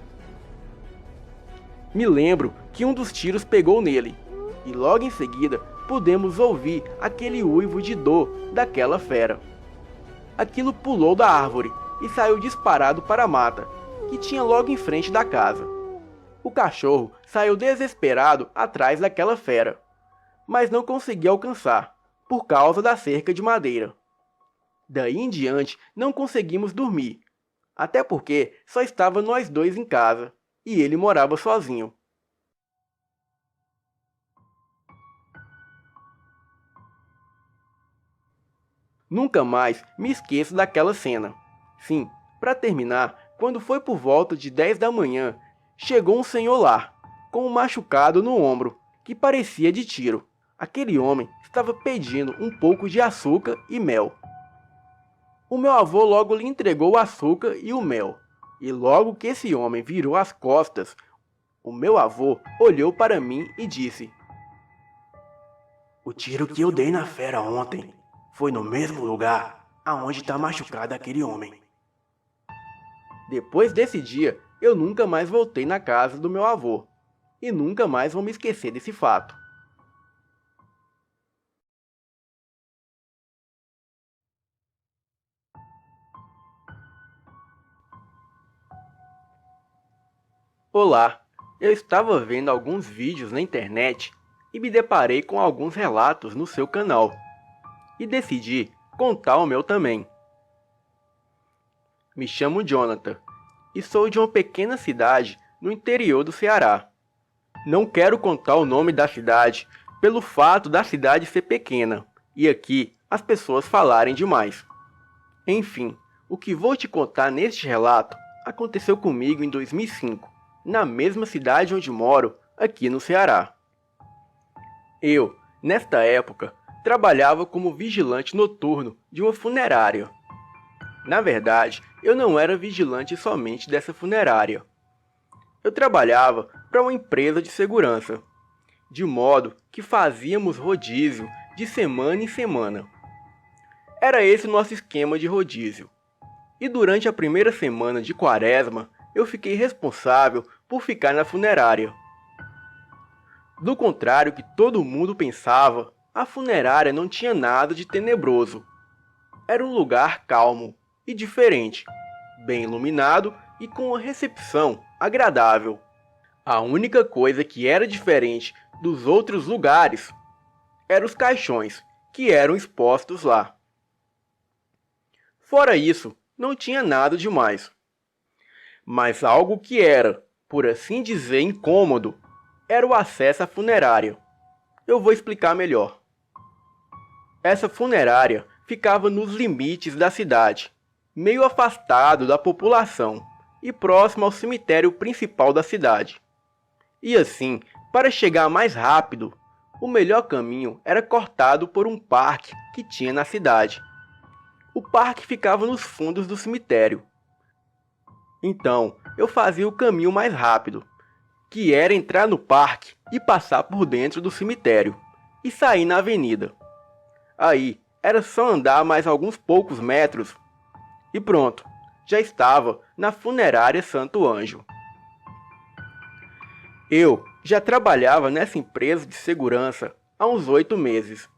Me lembro que um dos tiros pegou nele, e logo em seguida pudemos ouvir aquele uivo de dor daquela fera. Aquilo pulou da árvore e saiu disparado para a mata, que tinha logo em frente da casa. O cachorro saiu desesperado atrás daquela fera, mas não conseguia alcançar, por causa da cerca de madeira. Daí em diante não conseguimos dormir, até porque só estava nós 2 em casa, e ele morava sozinho. Nunca mais me esqueço daquela cena. Sim, para terminar, quando foi por volta de 10 da manhã, chegou um senhor lá, com um machucado no ombro, que parecia de tiro. Aquele homem estava pedindo um pouco de açúcar e mel. O meu avô logo lhe entregou o açúcar e o mel, e logo que esse homem virou as costas, o meu avô olhou para mim e disse: "O tiro que eu dei na fera ontem foi no mesmo lugar aonde está machucado aquele homem." Depois desse dia, eu nunca mais voltei na casa do meu avô, e nunca mais vou me esquecer desse fato. Olá, eu estava vendo alguns vídeos na internet e me deparei com alguns relatos no seu canal, e decidi contar o meu também. Me chamo Jonathan e sou de uma pequena cidade no interior do Ceará. Não quero contar o nome da cidade pelo fato da cidade ser pequena e aqui as pessoas falarem demais. Enfim, o que vou te contar neste relato aconteceu comigo em 2005, na mesma cidade onde moro, aqui no Ceará. Eu, nesta época, trabalhava como vigilante noturno de uma funerária. Na verdade, eu não era vigilante somente dessa funerária. Eu trabalhava para uma empresa de segurança, de modo que fazíamos rodízio de semana em semana. Era esse o nosso esquema de rodízio. E durante a primeira semana de quaresma, eu fiquei responsável por ficar na funerária. Do contrário que todo mundo pensava, a funerária não tinha nada de tenebroso. Era um lugar calmo e diferente, bem iluminado e com uma recepção agradável. A única coisa que era diferente dos outros lugares eram os caixões que eram expostos lá. Fora isso, não tinha nada demais. Mas algo que era, por assim dizer, incômodo, era o acesso à funerária. Eu vou explicar melhor. Essa funerária ficava nos limites da cidade, meio afastado da população e próximo ao cemitério principal da cidade. E assim, para chegar mais rápido, o melhor caminho era cortado por um parque que tinha na cidade. O parque ficava nos fundos do cemitério. Então, eu fazia o caminho mais rápido, que era entrar no parque e passar por dentro do cemitério, e sair na avenida. Aí, era só andar mais alguns poucos metros, e pronto, já estava na funerária Santo Anjo. Eu já trabalhava nessa empresa de segurança há uns 8 meses,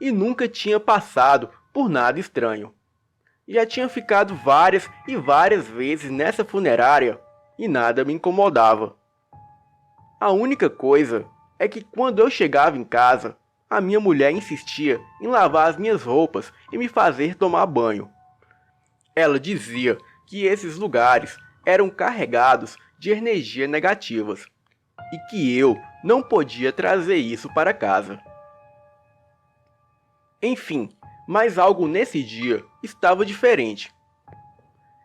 e nunca tinha passado por nada estranho. Já tinha ficado várias e várias vezes nessa funerária e nada me incomodava. A única coisa é que quando eu chegava em casa, a minha mulher insistia em lavar as minhas roupas e me fazer tomar banho. Ela dizia que esses lugares eram carregados de energias negativas e que eu não podia trazer isso para casa. Enfim, mas algo nesse dia estava diferente.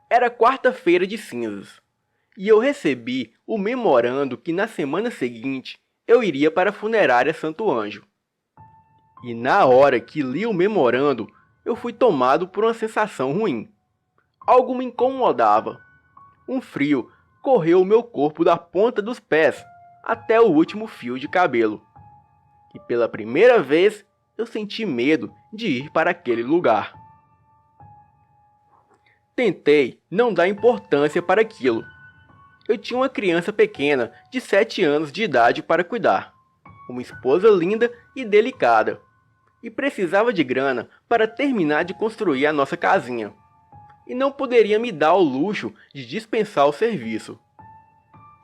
Era quarta-feira de cinzas, e eu recebi o memorando que na semana seguinte eu iria para a funerária Santo Anjo. E na hora que li o memorando, eu fui tomado por uma sensação ruim. Algo me incomodava. Um frio correu o meu corpo da ponta dos pés até o último fio de cabelo. E pela primeira vez, eu senti medo de ir para aquele lugar. Tentei não dar importância para aquilo. Eu tinha uma criança pequena de 7 anos de idade para cuidar, uma esposa linda e delicada, e precisava de grana para terminar de construir a nossa casinha, e não poderia me dar o luxo de dispensar o serviço.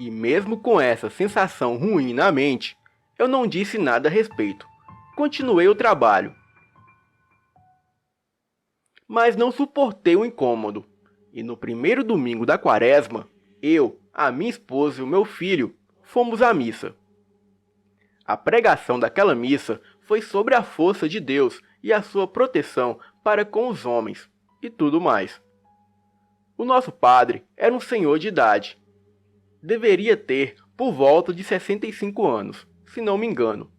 E mesmo com essa sensação ruim na mente, eu não disse nada a respeito. Continuei o trabalho. Mas não suportei o incômodo, e no primeiro domingo da quaresma, eu, a minha esposa e o meu filho fomos à missa. A pregação daquela missa foi sobre a força de Deus e a sua proteção para com os homens, e tudo mais. O nosso padre era um senhor de idade. Deveria ter por volta de 65 anos, se não me engano.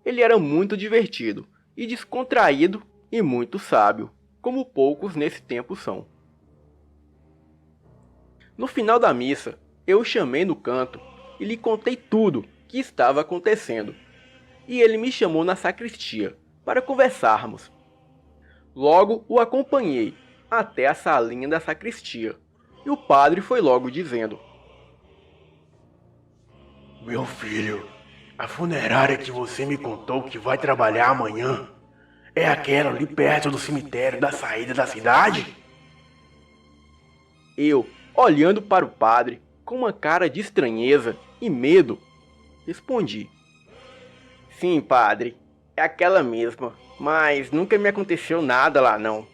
Ele era muito divertido e descontraído e muito sábio, como poucos nesse tempo são. No final da missa, eu o chamei no canto e lhe contei tudo que estava acontecendo. E ele me chamou na sacristia para conversarmos. Logo o acompanhei até a salinha da sacristia, e o padre foi logo dizendo: Meu filho, a funerária que você me contou que vai trabalhar amanhã é aquela ali perto do cemitério da saída da cidade? Eu, olhando para o padre com uma cara de estranheza e medo, respondi: Sim, padre, é aquela mesma, mas nunca me aconteceu nada lá não.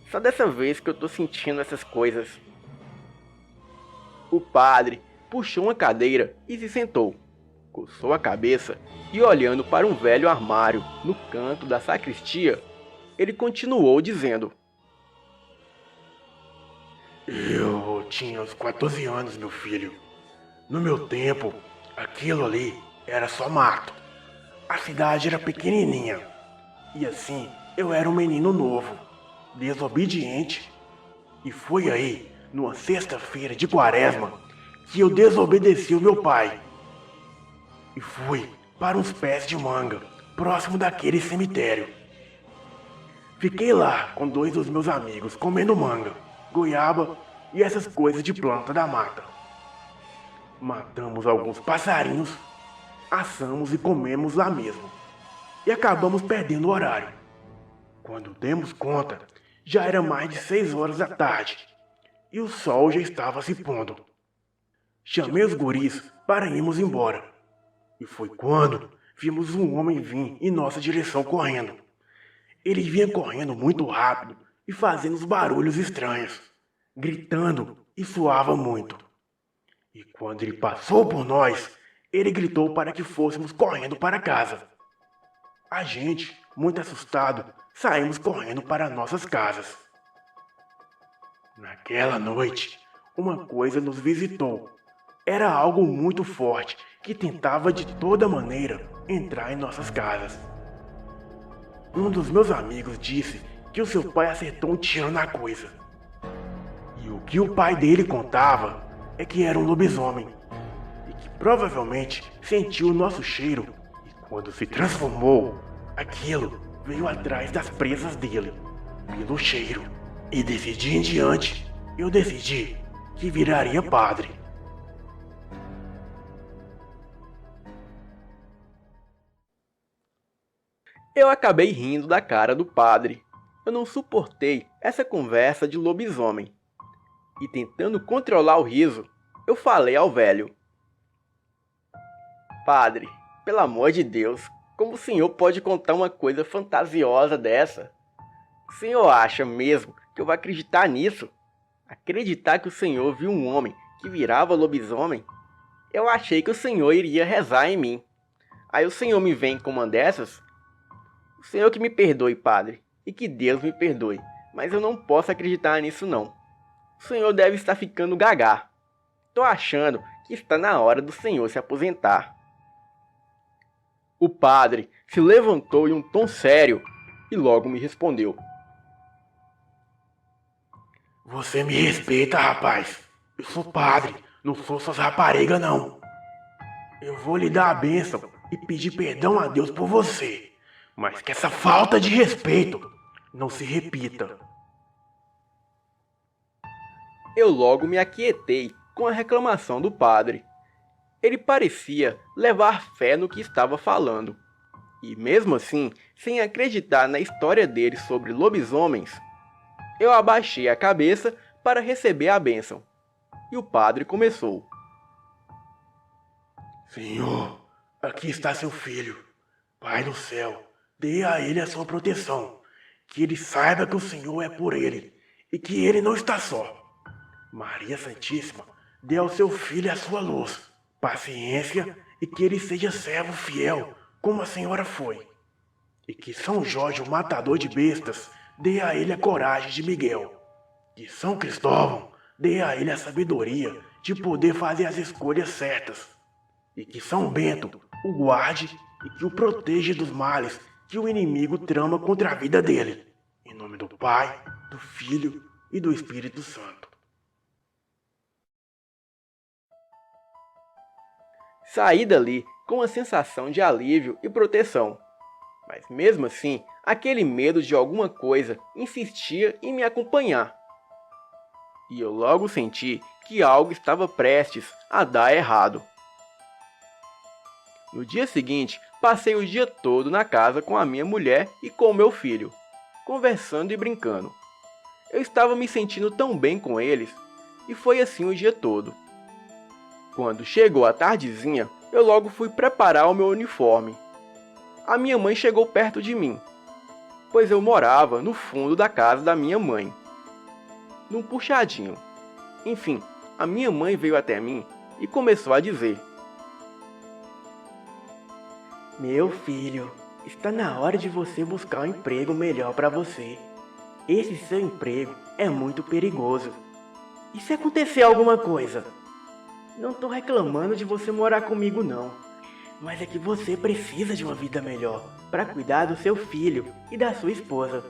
Só dessa vez que eu tô sentindo essas coisas. O padre puxou uma cadeira e se sentou, coçou a cabeça e, olhando para um velho armário no canto da sacristia, ele continuou dizendo: Eu tinha uns 14 anos, meu filho. No meu tempo, aquilo ali era só mato. A cidade era pequenininha. E assim, eu era um menino novo, desobediente. E foi aí, numa sexta-feira de quaresma, que eu desobedeci o meu pai. E fui para uns pés de manga, próximo daquele cemitério. Fiquei lá com 2 dos meus amigos comendo manga, goiaba e essas coisas de planta da mata. Matamos alguns passarinhos, assamos e comemos lá mesmo. E acabamos perdendo o horário. Quando demos conta, já era mais de 6 horas da tarde e o sol já estava se pondo. Chamei os guris para irmos embora. E foi quando vimos um homem vir em nossa direção correndo. Ele vinha correndo muito rápido e fazendo uns barulhos estranhos, gritando e suava muito. E quando ele passou por nós, ele gritou para que fôssemos correndo para casa. A gente, muito assustado, saímos correndo para nossas casas. Naquela noite, uma coisa nos visitou. Era algo muito forte que tentava de toda maneira entrar em nossas casas. Um dos meus amigos disse que o seu pai acertou um tiro na coisa. E o que o pai dele contava é que era um lobisomem e que provavelmente sentiu o nosso cheiro e quando se transformou, aquilo veio atrás das presas dele, pelo cheiro. E desse dia em diante, eu decidi que viraria padre. Eu acabei rindo da cara do padre. Eu não suportei essa conversa de lobisomem. E tentando controlar o riso, eu falei ao velho: Padre, pelo amor de Deus, como o senhor pode contar uma coisa fantasiosa dessa? O senhor acha mesmo que eu vou acreditar nisso? Acreditar que o senhor viu um homem que virava lobisomem? Eu achei que o senhor iria rezar em mim. Aí o senhor me vem com uma dessas? O senhor que me perdoe, padre, e que Deus me perdoe, mas eu não posso acreditar nisso não. O senhor deve estar ficando gagá. Tô achando que está na hora do senhor se aposentar. O padre se levantou em um tom sério e logo me respondeu: Você me respeita, rapaz. Eu sou padre, não sou suas raparigas, não. Eu vou lhe dar a bênção e pedir perdão a Deus por você, mas que essa falta de respeito não se repita. Eu logo me aquietei com a reclamação do padre. Ele parecia levar fé no que estava falando. E mesmo assim, sem acreditar na história dele sobre lobisomens, eu abaixei a cabeça para receber a bênção. E o padre começou: Senhor, aqui está seu filho. Pai do céu, dê a ele a sua proteção. Que ele saiba que o Senhor é por ele e que ele não está só. Maria Santíssima, dê ao seu filho a sua luz, paciência e que ele seja servo fiel, como a senhora foi. E que São Jorge, o matador de bestas, dê a ele a coragem de Miguel. Que São Cristóvão dê a ele a sabedoria de poder fazer as escolhas certas. E que São Bento o guarde e que o proteja dos males que o inimigo trama contra a vida dele. Em nome do Pai, do Filho e do Espírito Santo. Saí dali com uma sensação de alívio e proteção. Mas mesmo assim, aquele medo de alguma coisa insistia em me acompanhar. E eu logo senti que algo estava prestes a dar errado. No dia seguinte, passei o dia todo na casa com a minha mulher e com meu filho, conversando e brincando. Eu estava me sentindo tão bem com eles, e foi assim o dia todo. Quando chegou a tardezinha, eu logo fui preparar o meu uniforme. A minha mãe chegou perto de mim, pois eu morava no fundo da casa da minha mãe, num puxadinho. Enfim, a minha mãe veio até mim e começou a dizer: Meu filho, está na hora de você buscar um emprego melhor para você. Esse seu emprego é muito perigoso. E se acontecer alguma coisa? Não tô reclamando de você morar comigo não, mas é que você precisa de uma vida melhor para cuidar do seu filho e da sua esposa.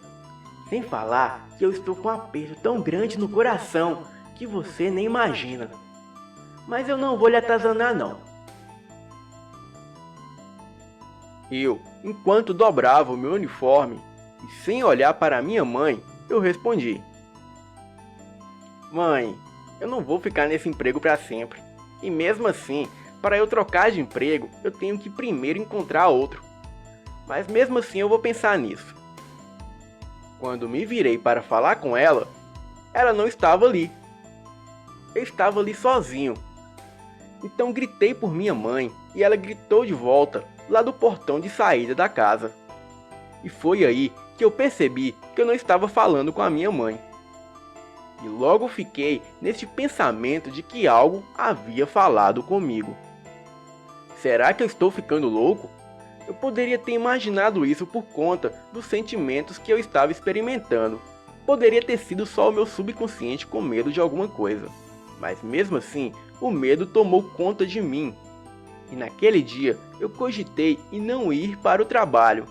Sem falar que eu estou com um aperto tão grande no coração que você nem imagina. Mas eu não vou lhe atazanar não. Eu, enquanto dobrava o meu uniforme e sem olhar para minha mãe, eu respondi: Mãe, eu não vou ficar nesse emprego para sempre. E mesmo assim, para eu trocar de emprego, eu tenho que primeiro encontrar outro. Mas mesmo assim eu vou pensar nisso. Quando me virei para falar com ela, ela não estava ali. Eu estava ali sozinho. Então gritei por minha mãe e ela gritou de volta lá do portão de saída da casa. E foi aí que eu percebi que eu não estava falando com a minha mãe. E logo fiquei neste pensamento de que algo havia falado comigo. Será que eu estou ficando louco? Eu poderia ter imaginado isso por conta dos sentimentos que eu estava experimentando. Poderia ter sido só o meu subconsciente com medo de alguma coisa. Mas mesmo assim, o medo tomou conta de mim. E naquele dia, eu cogitei em não ir para o trabalho.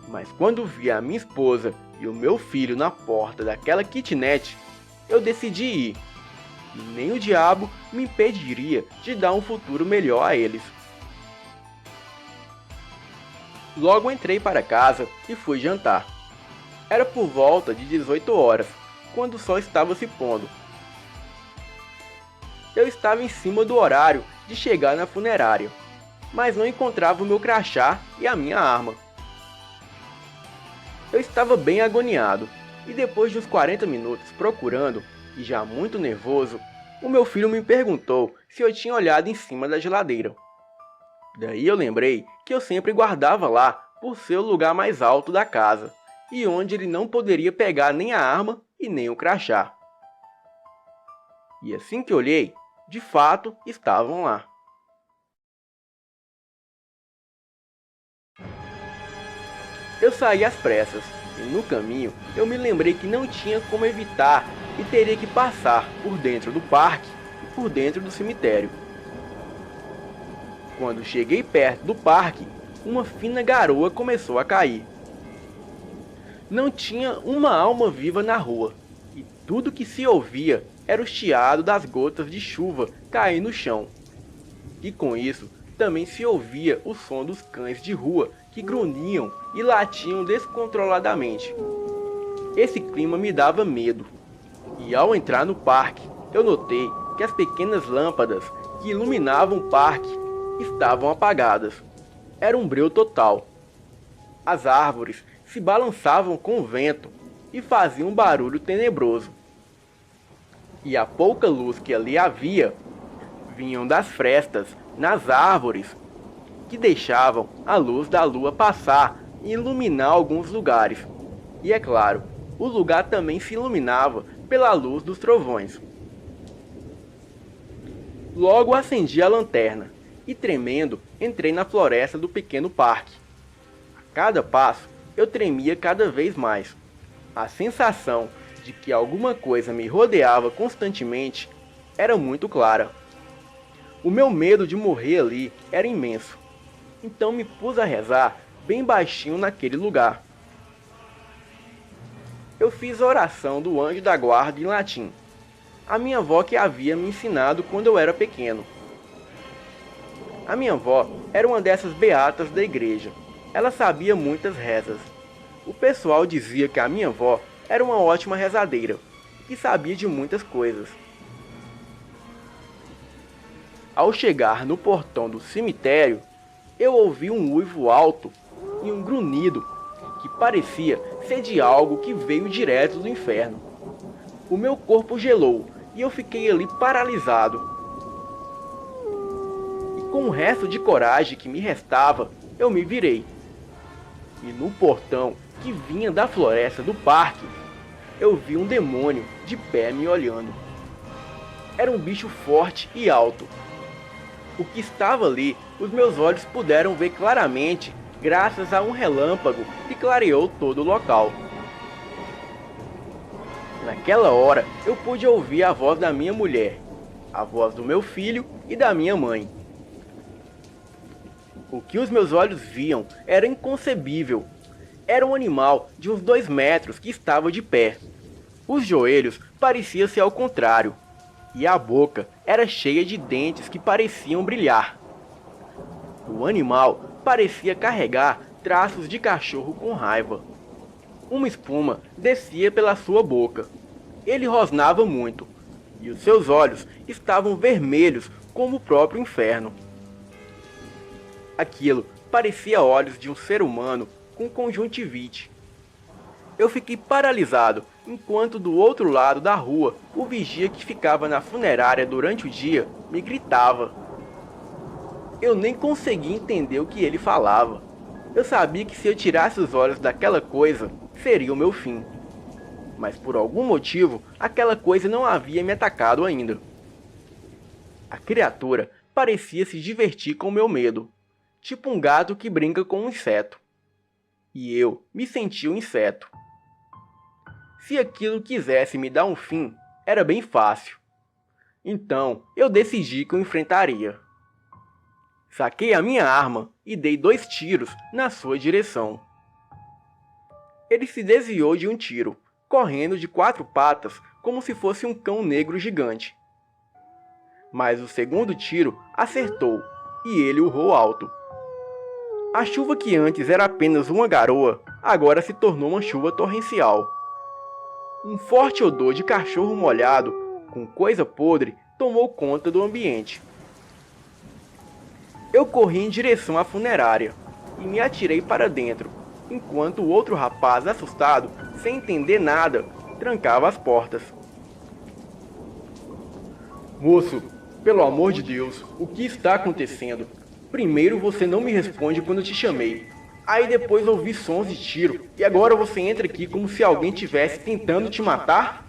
Mas quando vi a minha esposa e o meu filho na porta daquela kitnet, eu decidi ir. E nem o diabo me impediria de dar um futuro melhor a eles. Logo entrei para casa e fui jantar. Era por volta de 18 horas, quando o sol estava se pondo. Eu estava em cima do horário de chegar na funerária, mas não encontrava o meu crachá e a minha arma. Eu estava bem agoniado, e depois de uns 40 minutos procurando, e já muito nervoso, o meu filho me perguntou se eu tinha olhado em cima da geladeira. Daí eu lembrei que eu sempre guardava lá por ser o lugar mais alto da casa, e onde ele não poderia pegar nem a arma e nem o crachá. E assim que olhei, de fato estavam lá. Eu saí às pressas, e no caminho eu me lembrei que não tinha como evitar e teria que passar por dentro do parque e por dentro do cemitério. Quando cheguei perto do parque, uma fina garoa começou a cair. Não tinha uma alma viva na rua, e tudo que se ouvia era o chiado das gotas de chuva cair no chão. E com isso, também se ouvia o som dos cães de rua que grunhiam e latiam descontroladamente. Esse clima me dava medo, e ao entrar no parque, eu notei que as pequenas lâmpadas que iluminavam o parque estavam apagadas. Era um breu total. As árvores se balançavam com o vento e faziam um barulho tenebroso. E a pouca luz que ali havia, vinham das frestas nas árvores, que deixavam a luz da lua passar e iluminar alguns lugares. E é claro, o lugar também se iluminava pela luz dos trovões. Logo acendi a lanterna e, tremendo, entrei na floresta do pequeno parque. A cada passo, eu tremia cada vez mais. A sensação de que alguma coisa me rodeava constantemente era muito clara. O meu medo de morrer ali era imenso. Então me pus a rezar bem baixinho naquele lugar. Eu fiz a oração do anjo da guarda em latim. A minha avó que havia me ensinado quando eu era pequeno. A minha avó era uma dessas beatas da igreja. Ela sabia muitas rezas. O pessoal dizia que a minha avó era uma ótima rezadeira, que sabia de muitas coisas. Ao chegar no portão do cemitério, eu ouvi um uivo alto e um grunhido que parecia ser de algo que veio direto do inferno. O meu corpo gelou e eu fiquei ali paralisado. E com o resto de coragem que me restava, eu me virei. E no portão que vinha da floresta do parque, eu vi um demônio de pé me olhando. Era um bicho forte e alto. O que estava ali, os meus olhos puderam ver claramente, graças a um relâmpago que clareou todo o local. Naquela hora, eu pude ouvir a voz da minha mulher, a voz do meu filho e da minha mãe. O que os meus olhos viam era inconcebível. Era um animal de uns 2 metros que estava de pé. Os joelhos pareciam ser ao contrário, e a boca era cheia de dentes que pareciam brilhar. O animal parecia carregar traços de cachorro com raiva. Uma espuma descia pela sua boca. Ele rosnava muito, e os seus olhos estavam vermelhos como o próprio inferno. Aquilo parecia olhos de um ser humano com conjuntivite. Eu fiquei paralisado, enquanto do outro lado da rua, o vigia que ficava na funerária durante o dia me gritava. Eu nem conseguia entender o que ele falava. Eu sabia que se eu tirasse os olhos daquela coisa, seria o meu fim. Mas por algum motivo, aquela coisa não havia me atacado ainda. A criatura parecia se divertir com o meu medo, tipo um gato que brinca com um inseto. E eu me sentia um inseto. Se aquilo quisesse me dar um fim, era bem fácil. Então, eu decidi que o enfrentaria. Saquei a minha arma e dei 2 tiros na sua direção. Ele se desviou de um tiro, correndo de 4 patas como se fosse um cão negro gigante. Mas o segundo tiro acertou e ele urrou alto. A chuva que antes era apenas uma garoa, agora se tornou uma chuva torrencial. Um forte odor de cachorro molhado, com coisa podre, tomou conta do ambiente. Eu corri em direção à funerária e me atirei para dentro, enquanto o outro rapaz, assustado, sem entender nada, trancava as portas. Moço, pelo amor de Deus, o que está acontecendo? Primeiro você não me responde quando eu te chamei. Aí depois ouvi sons de tiro e agora você entra aqui como se alguém tivesse tentando te matar?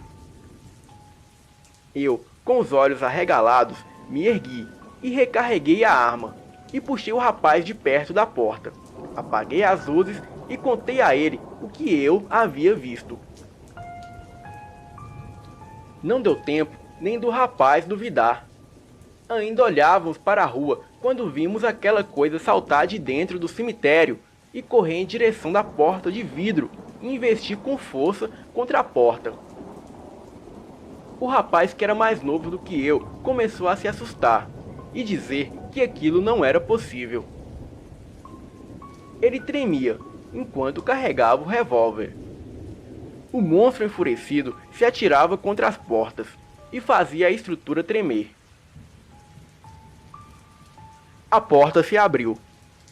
Eu, com os olhos arregalados, me ergui e recarreguei a arma e puxei o rapaz de perto da porta. Apaguei as luzes e contei a ele o que eu havia visto. Não deu tempo nem do rapaz duvidar. Ainda olhávamos para a rua quando vimos aquela coisa saltar de dentro do cemitério e correr em direção da porta de vidro e investir com força contra a porta. O rapaz, que era mais novo do que eu, começou a se assustar e dizer que aquilo não era possível. Ele tremia enquanto carregava o revólver. O monstro enfurecido se atirava contra as portas e fazia a estrutura tremer. A porta se abriu.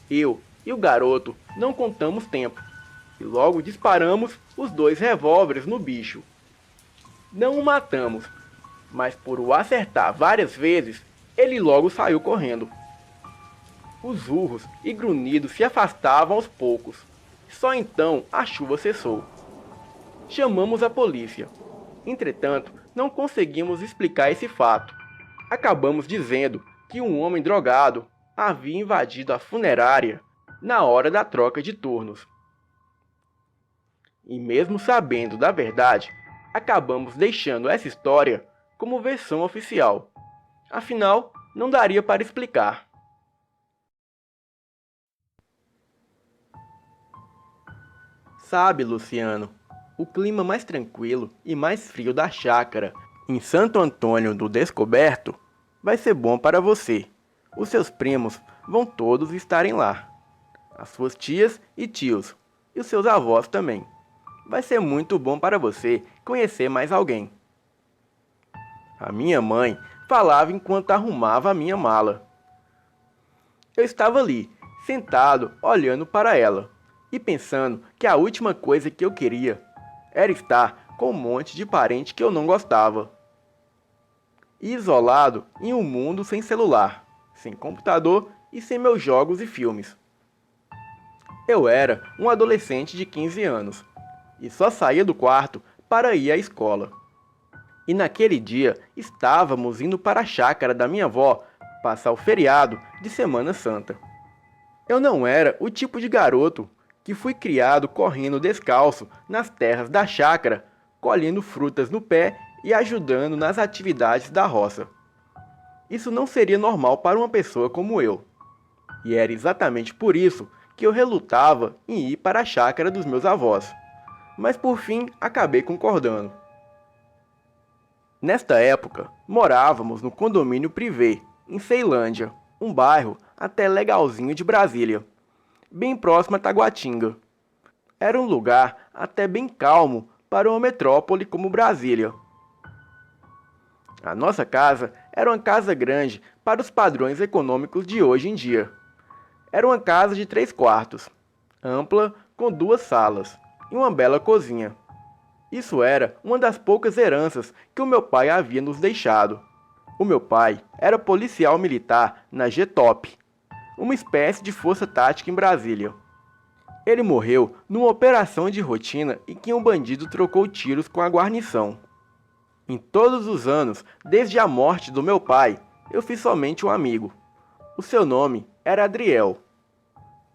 Eu e o garoto não contamos tempo e logo disparamos os 2 revólveres no bicho. Não o matamos, mas por o acertar várias vezes, ele logo saiu correndo. Os urros e grunhidos se afastavam aos poucos. Só então a chuva cessou. Chamamos a polícia. Entretanto, não conseguimos explicar esse fato. Acabamos dizendo que um homem drogado havia invadido a funerária na hora da troca de turnos. E mesmo sabendo da verdade, acabamos deixando essa história como versão oficial. Afinal, não daria para explicar. Sabe, Luciano, o clima mais tranquilo e mais frio da chácara em Santo Antônio do Descoberto vai ser bom para você. Os seus primos vão todos estarem lá. As suas tias e tios. E os seus avós também. Vai ser muito bom para você conhecer mais alguém. A minha mãe falava enquanto arrumava a minha mala. Eu estava ali, sentado, olhando para ela e pensando que a última coisa que eu queria era estar com um monte de parente que eu não gostava. Isolado em um mundo sem celular, sem computador e sem meus jogos e filmes. Eu era um adolescente de 15 anos e só saía do quarto para ir à escola. E naquele dia estávamos indo para a chácara da minha avó passar o feriado de Semana Santa. Eu não era o tipo de garoto que fui criado correndo descalço nas terras da chácara, colhendo frutas no pé e ajudando nas atividades da roça. Isso não seria normal para uma pessoa como eu. E era exatamente por isso que eu relutava em ir para a chácara dos meus avós. Mas por fim acabei concordando. Nesta época, morávamos no condomínio privê, em Ceilândia, um bairro até legalzinho de Brasília, bem próximo a Taguatinga. Era um lugar até bem calmo para uma metrópole como Brasília. A nossa casa era uma casa grande para os padrões econômicos de hoje em dia. Era uma casa de 3 quartos, ampla, com 2 salas e uma bela cozinha. Isso era uma das poucas heranças que o meu pai havia nos deixado. O meu pai era policial militar na GTOP, uma espécie de força tática em Brasília. Ele morreu numa operação de rotina em que um bandido trocou tiros com a guarnição. Em todos os anos, desde a morte do meu pai, eu fiz somente um amigo. O seu nome era Adriel.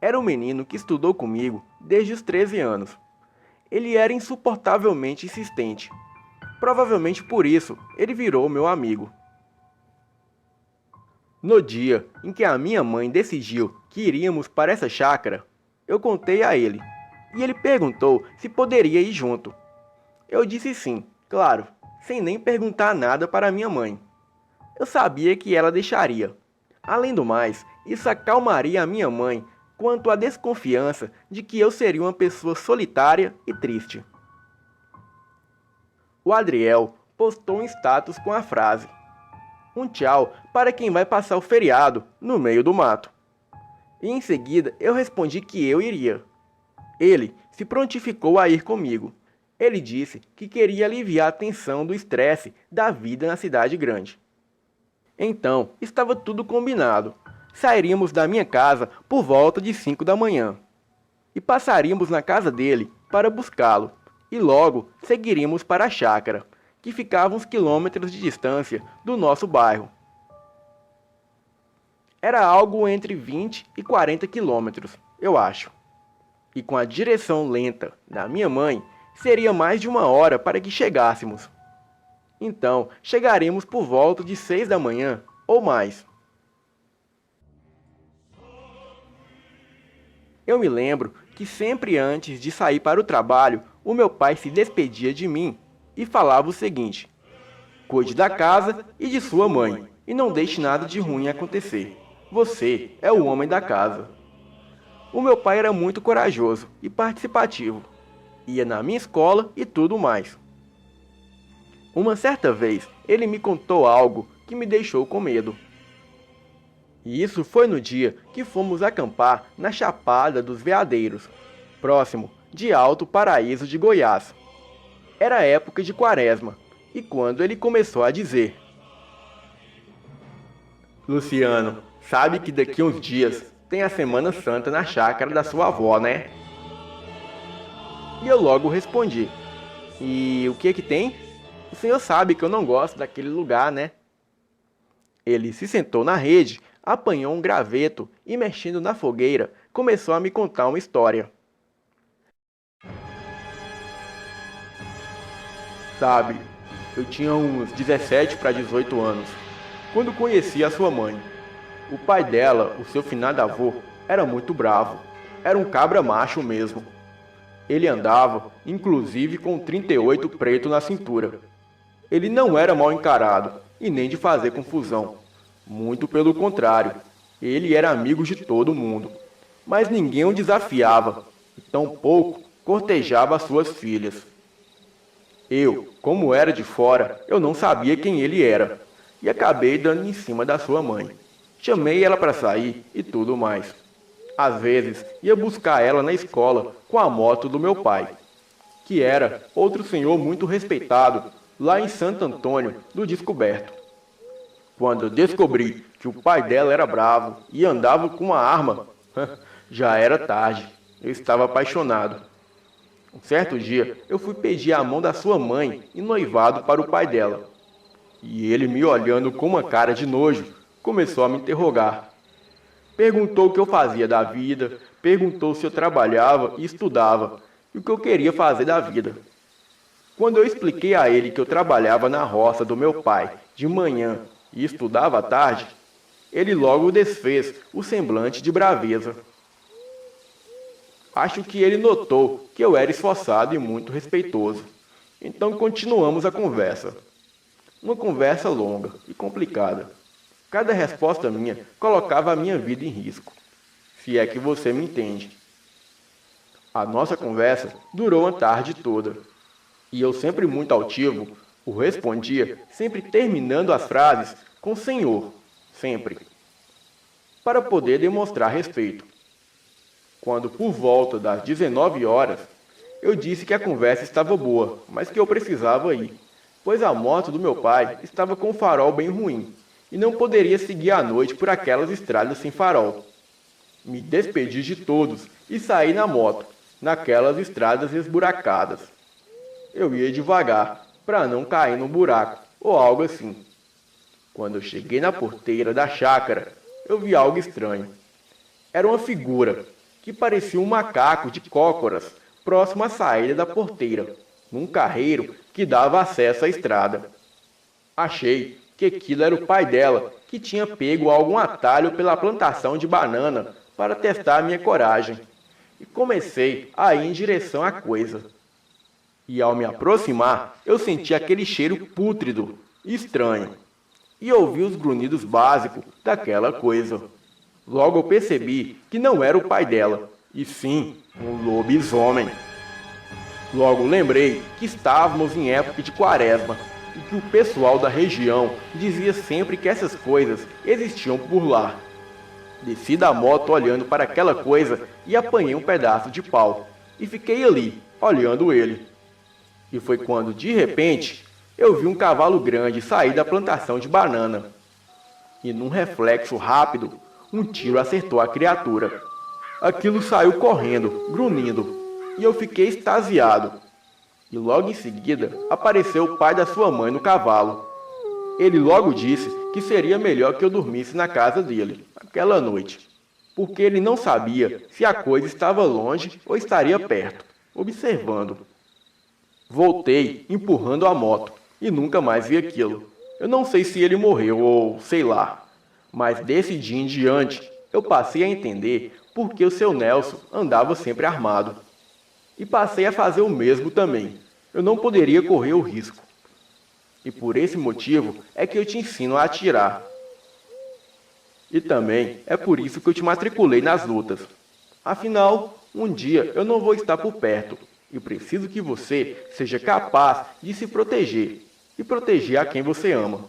Era um menino que estudou comigo desde os 13 anos. Ele era insuportavelmente insistente. Provavelmente por isso, ele virou meu amigo. No dia em que a minha mãe decidiu que iríamos para essa chácara, eu contei a ele, e ele perguntou se poderia ir junto. Eu disse sim, claro, sem nem perguntar nada para minha mãe. Eu sabia que ela deixaria. Além do mais, isso acalmaria a minha mãe quanto à desconfiança de que eu seria uma pessoa solitária e triste. O Adriel postou um status com a frase: "Um tchau para quem vai passar o feriado no meio do mato." E em seguida eu respondi que eu iria. Ele se prontificou a ir comigo. Ele disse que queria aliviar a tensão do estresse da vida na cidade grande. Então, estava tudo combinado. Sairíamos da minha casa por volta de 5 da manhã. E passaríamos na casa dele para buscá-lo. E logo seguiríamos para a chácara, que ficava uns quilômetros de distância do nosso bairro. Era algo entre 20 e 40 quilômetros, eu acho. E com a direção lenta da minha mãe, seria mais de 1 hora para que chegássemos. Então, chegaríamos por volta de 6 da manhã ou mais. Eu me lembro que sempre antes de sair para o trabalho, o meu pai se despedia de mim e falava o seguinte: "Cuide da casa e de sua mãe, e não deixe nada de ruim acontecer. Você é o homem da casa." O meu pai era muito corajoso e participativo. Ia na minha escola e tudo mais. Uma certa vez, ele me contou algo que me deixou com medo. E isso foi no dia que fomos acampar na Chapada dos Veadeiros, próximo de Alto Paraíso de Goiás. Era época de quaresma, e quando ele começou a dizer: "Luciano, sabe que daqui a uns dias tem a Semana Santa na chácara da sua avó, né?" E eu logo respondi: "E o que tem? O senhor sabe que eu não gosto daquele lugar, né?" Ele se sentou na rede, apanhou um graveto e, mexendo na fogueira, começou a me contar uma história. "Sabe, eu tinha uns 17 para 18 anos, quando conheci a sua mãe. O pai dela, o seu finado avô, era muito bravo. Era um cabra macho mesmo. Ele andava, inclusive, com 38 preto na cintura. Ele não era mal encarado, e nem de fazer confusão. Muito pelo contrário, ele era amigo de todo mundo. Mas ninguém o desafiava, e tampouco cortejava as suas filhas. Eu, como era de fora, eu não sabia quem ele era, e acabei dando em cima da sua mãe. Chamei ela para sair e tudo mais. Às vezes, ia buscar ela na escola com a moto do meu pai, que era outro senhor muito respeitado lá em Santo Antônio do Descoberto. Quando eu descobri que o pai dela era bravo e andava com uma arma, já era tarde. Eu estava apaixonado. Um certo dia, eu fui pedir a mão da sua mãe em noivado para o pai dela. E ele, me olhando com uma cara de nojo, começou a me interrogar. Perguntou o que eu fazia da vida, perguntou se eu trabalhava e estudava, e o que eu queria fazer da vida. Quando eu expliquei a ele que eu trabalhava na roça do meu pai de manhã e estudava à tarde, ele logo desfez o semblante de braveza. Acho que ele notou que eu era esforçado e muito respeitoso. Então continuamos a conversa. Uma conversa longa e complicada. Cada resposta minha colocava a minha vida em risco, se é que você me entende. A nossa conversa durou a tarde toda, e eu, sempre muito altivo, o respondia, sempre terminando as frases com senhor, sempre, para poder demonstrar respeito. Quando, por volta das 19 horas, eu disse que a conversa estava boa, mas que eu precisava ir, pois a moto do meu pai estava com o farol bem ruim, e não poderia seguir à noite por aquelas estradas sem farol. Me despedi de todos e saí na moto, naquelas estradas esburacadas. Eu ia devagar, para não cair num buraco ou algo assim. Quando eu cheguei na porteira da chácara, eu vi algo estranho. Era uma figura que parecia um macaco de cócoras próximo à saída da porteira, num carreiro que dava acesso à estrada. Achei que aquilo era o pai dela, que tinha pego algum atalho pela plantação de banana para testar a minha coragem. E comecei a ir em direção à coisa. E ao me aproximar, eu senti aquele cheiro pútrido, estranho, e ouvi os grunhidos básicos daquela coisa. Logo eu percebi que não era o pai dela, e sim um lobisomem. Logo lembrei que estávamos em época de quaresma, e que o pessoal da região dizia sempre que essas coisas existiam por lá. Desci da moto olhando para aquela coisa e apanhei um pedaço de pau, e fiquei ali, olhando ele. E foi quando, de repente, eu vi um cavalo grande sair da plantação de banana. E num reflexo rápido, um tiro acertou a criatura. Aquilo saiu correndo, grunhindo, e eu fiquei extasiado. E logo em seguida, apareceu o pai da sua mãe no cavalo. Ele logo disse que seria melhor que eu dormisse na casa dele, aquela noite, porque ele não sabia se a coisa estava longe ou estaria perto, observando. Voltei, empurrando a moto, e nunca mais vi aquilo. Eu não sei se ele morreu ou sei lá, mas desse dia em diante, eu passei a entender por que o seu Nelson andava sempre armado. E passei a fazer o mesmo também. Eu não poderia correr o risco. E por esse motivo é que eu te ensino a atirar. E também é por isso que eu te matriculei nas lutas. Afinal, um dia eu não vou estar por perto. E preciso que você seja capaz de se proteger. E proteger a quem você ama.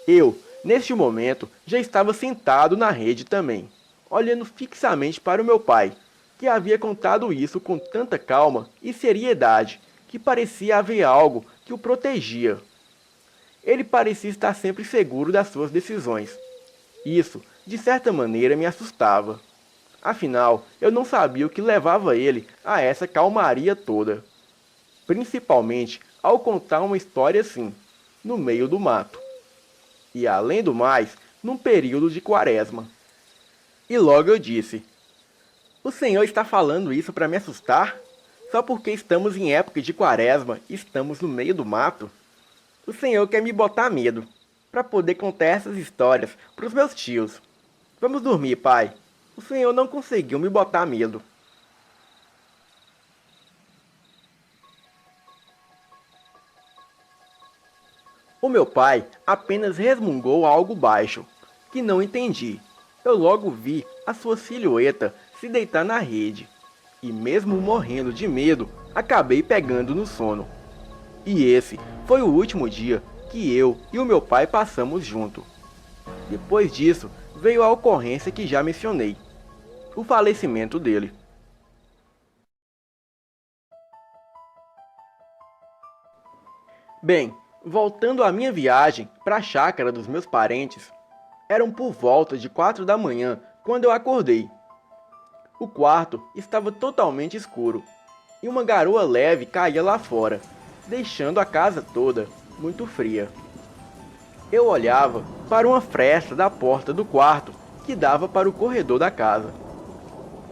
Eu, neste momento, já estava sentado na rede também, olhando fixamente para o meu pai, que havia contado isso com tanta calma e seriedade, que parecia haver algo que o protegia. Ele parecia estar sempre seguro das suas decisões. Isso, de certa maneira, me assustava. Afinal, eu não sabia o que levava ele a essa calmaria toda. Principalmente ao contar uma história assim, no meio do mato. E além do mais, num período de quaresma. E logo eu disse: o senhor está falando isso para me assustar? Só porque estamos em época de quaresma e estamos no meio do mato? O senhor quer me botar medo, para poder contar essas histórias para os meus tios. Vamos dormir, pai. O senhor não conseguiu me botar medo. O meu pai apenas resmungou algo baixo, que não entendi. Eu logo vi a sua silhueta se deitar na rede, e mesmo morrendo de medo, acabei pegando no sono. E esse foi o último dia que eu e o meu pai passamos junto. Depois disso, veio a ocorrência que já mencionei, o falecimento dele. Bem, voltando à minha viagem para a chácara dos meus parentes, eram por volta de 4 da manhã quando eu acordei. O quarto estava totalmente escuro, e uma garoa leve caía lá fora, deixando a casa toda muito fria. Eu olhava para uma fresta da porta do quarto que dava para o corredor da casa.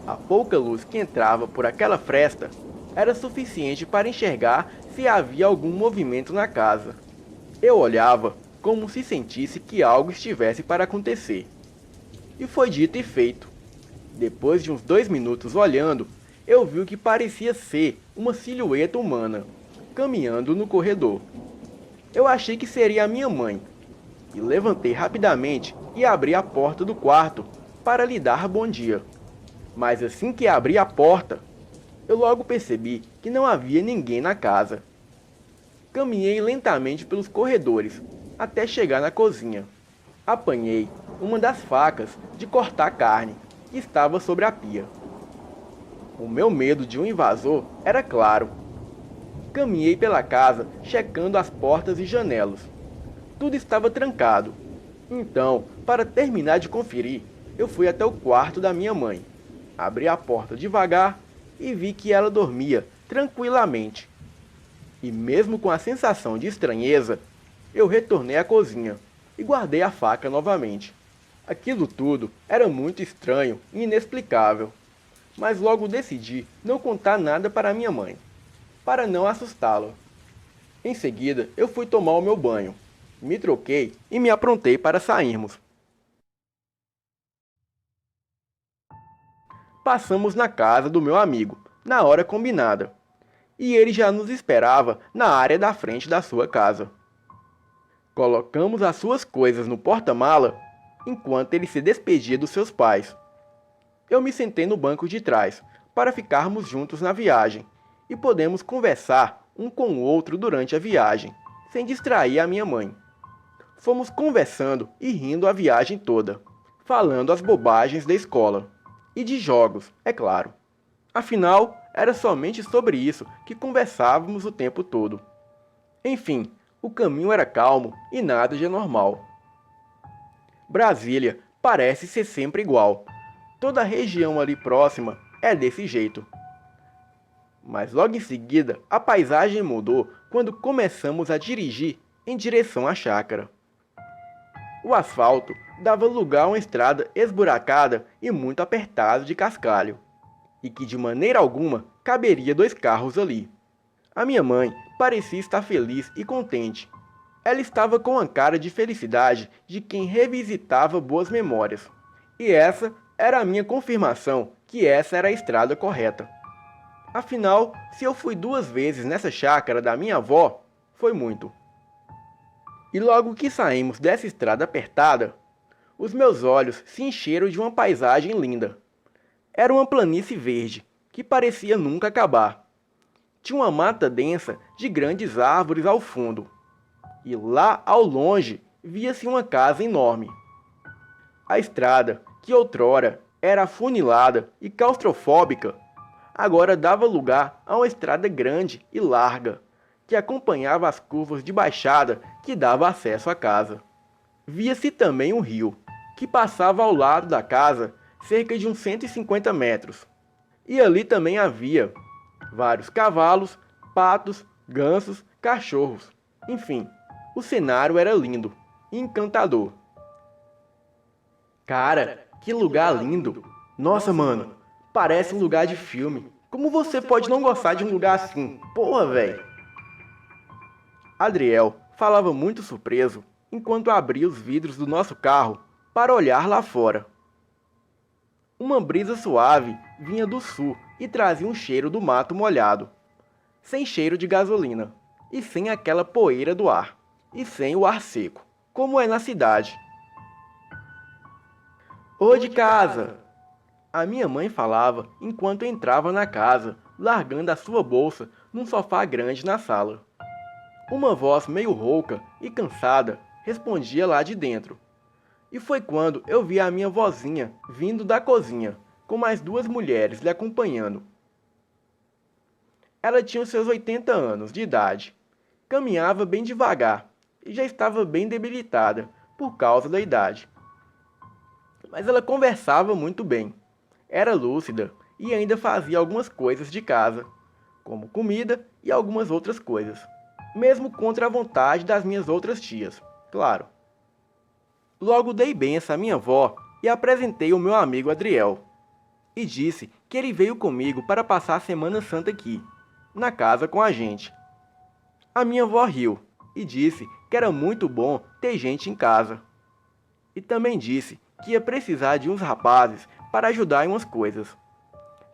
A pouca luz que entrava por aquela fresta era suficiente para enxergar se havia algum movimento na casa. Eu olhava como se sentisse que algo estivesse para acontecer. E foi dito e feito. Depois de uns 2 minutos olhando, eu vi o que parecia ser uma silhueta humana, caminhando no corredor. Eu achei que seria a minha mãe, e levantei rapidamente e abri a porta do quarto para lhe dar bom dia. Mas assim que abri a porta, eu logo percebi que não havia ninguém na casa. Caminhei lentamente pelos corredores, até chegar na cozinha. Apanhei uma das facas de cortar carne, que estava sobre a pia. O meu medo de um invasor era claro. Caminhei pela casa, checando as portas e janelas. Tudo estava trancado. Então, para terminar de conferir, Eu fui até o quarto da minha mãe, abri a porta devagar e vi que ela dormia tranquilamente. E mesmo com a sensação de estranheza, eu retornei à cozinha e guardei a faca novamente. Aquilo tudo era muito estranho e inexplicável, mas logo decidi não contar nada para minha mãe, para não assustá-la. Em seguida, eu fui tomar o meu banho, me troquei e me aprontei para sairmos. Passamos na casa do meu amigo, na hora combinada, e ele já nos esperava na área da frente da sua casa. Colocamos as suas coisas no porta-mala enquanto ele se despedia dos seus pais. Eu me sentei no banco de trás para ficarmos juntos na viagem e podemos conversar um com o outro durante a viagem, sem distrair a minha mãe. Fomos conversando e rindo a viagem toda, falando as bobagens da escola e de jogos, é claro. Afinal, era somente sobre isso que conversávamos o tempo todo. Enfim, o caminho era calmo e nada de anormal. Brasília parece ser sempre igual. Toda a região ali próxima é desse jeito. Mas logo em seguida, a paisagem mudou quando começamos a dirigir em direção à chácara. O asfalto dava lugar a uma estrada esburacada e muito apertada de cascalho, e que de maneira alguma caberia 2 carros ali. A minha mãe parecia estar feliz e contente. Ela estava com a cara de felicidade de quem revisitava boas memórias. E essa era a minha confirmação que essa era a estrada correta. Afinal, se eu fui 2 vezes nessa chácara da minha avó, foi muito. E logo que saímos dessa estrada apertada, os meus olhos se encheram de uma paisagem linda. Era uma planície verde, que parecia nunca acabar. Tinha uma mata densa de grandes árvores ao fundo. E lá ao longe via-se uma casa enorme. A estrada, que outrora era afunilada e claustrofóbica, agora dava lugar a uma estrada grande e larga, que acompanhava as curvas de baixada que dava acesso à casa. Via-se também um rio, que passava ao lado da casa cerca de uns 150 metros. E ali também havia vários cavalos, patos, gansos, cachorros. Enfim, o cenário era lindo e encantador. Cara, que lugar lindo! Nossa, mano, parece um lugar de filme. Como você pode não gostar de um lugar assim? Porra, velho! Adriel falava muito surpreso enquanto abria os vidros do nosso carro para olhar lá fora. Uma brisa suave vinha do sul e trazia um cheiro do mato molhado, sem cheiro de gasolina, e sem aquela poeira do ar, e sem o ar seco, como é na cidade. Ô de casa! A minha mãe falava enquanto entrava na casa, largando a sua bolsa num sofá grande na sala. Uma voz meio rouca e cansada respondia lá de dentro. E foi quando eu vi a minha vozinha vindo da cozinha, com mais 2 mulheres lhe acompanhando. Ela tinha os seus 80 anos de idade, caminhava bem devagar e já estava bem debilitada por causa da idade. Mas ela conversava muito bem, era lúcida e ainda fazia algumas coisas de casa, como comida e algumas outras coisas, mesmo contra a vontade das minhas outras tias, claro. Logo dei benção à minha avó e apresentei o meu amigo Adriel, e disse que ele veio comigo para passar a Semana Santa aqui, na casa com a gente. A minha avó riu e disse que era muito bom ter gente em casa. E também disse que ia precisar de uns rapazes para ajudar em umas coisas.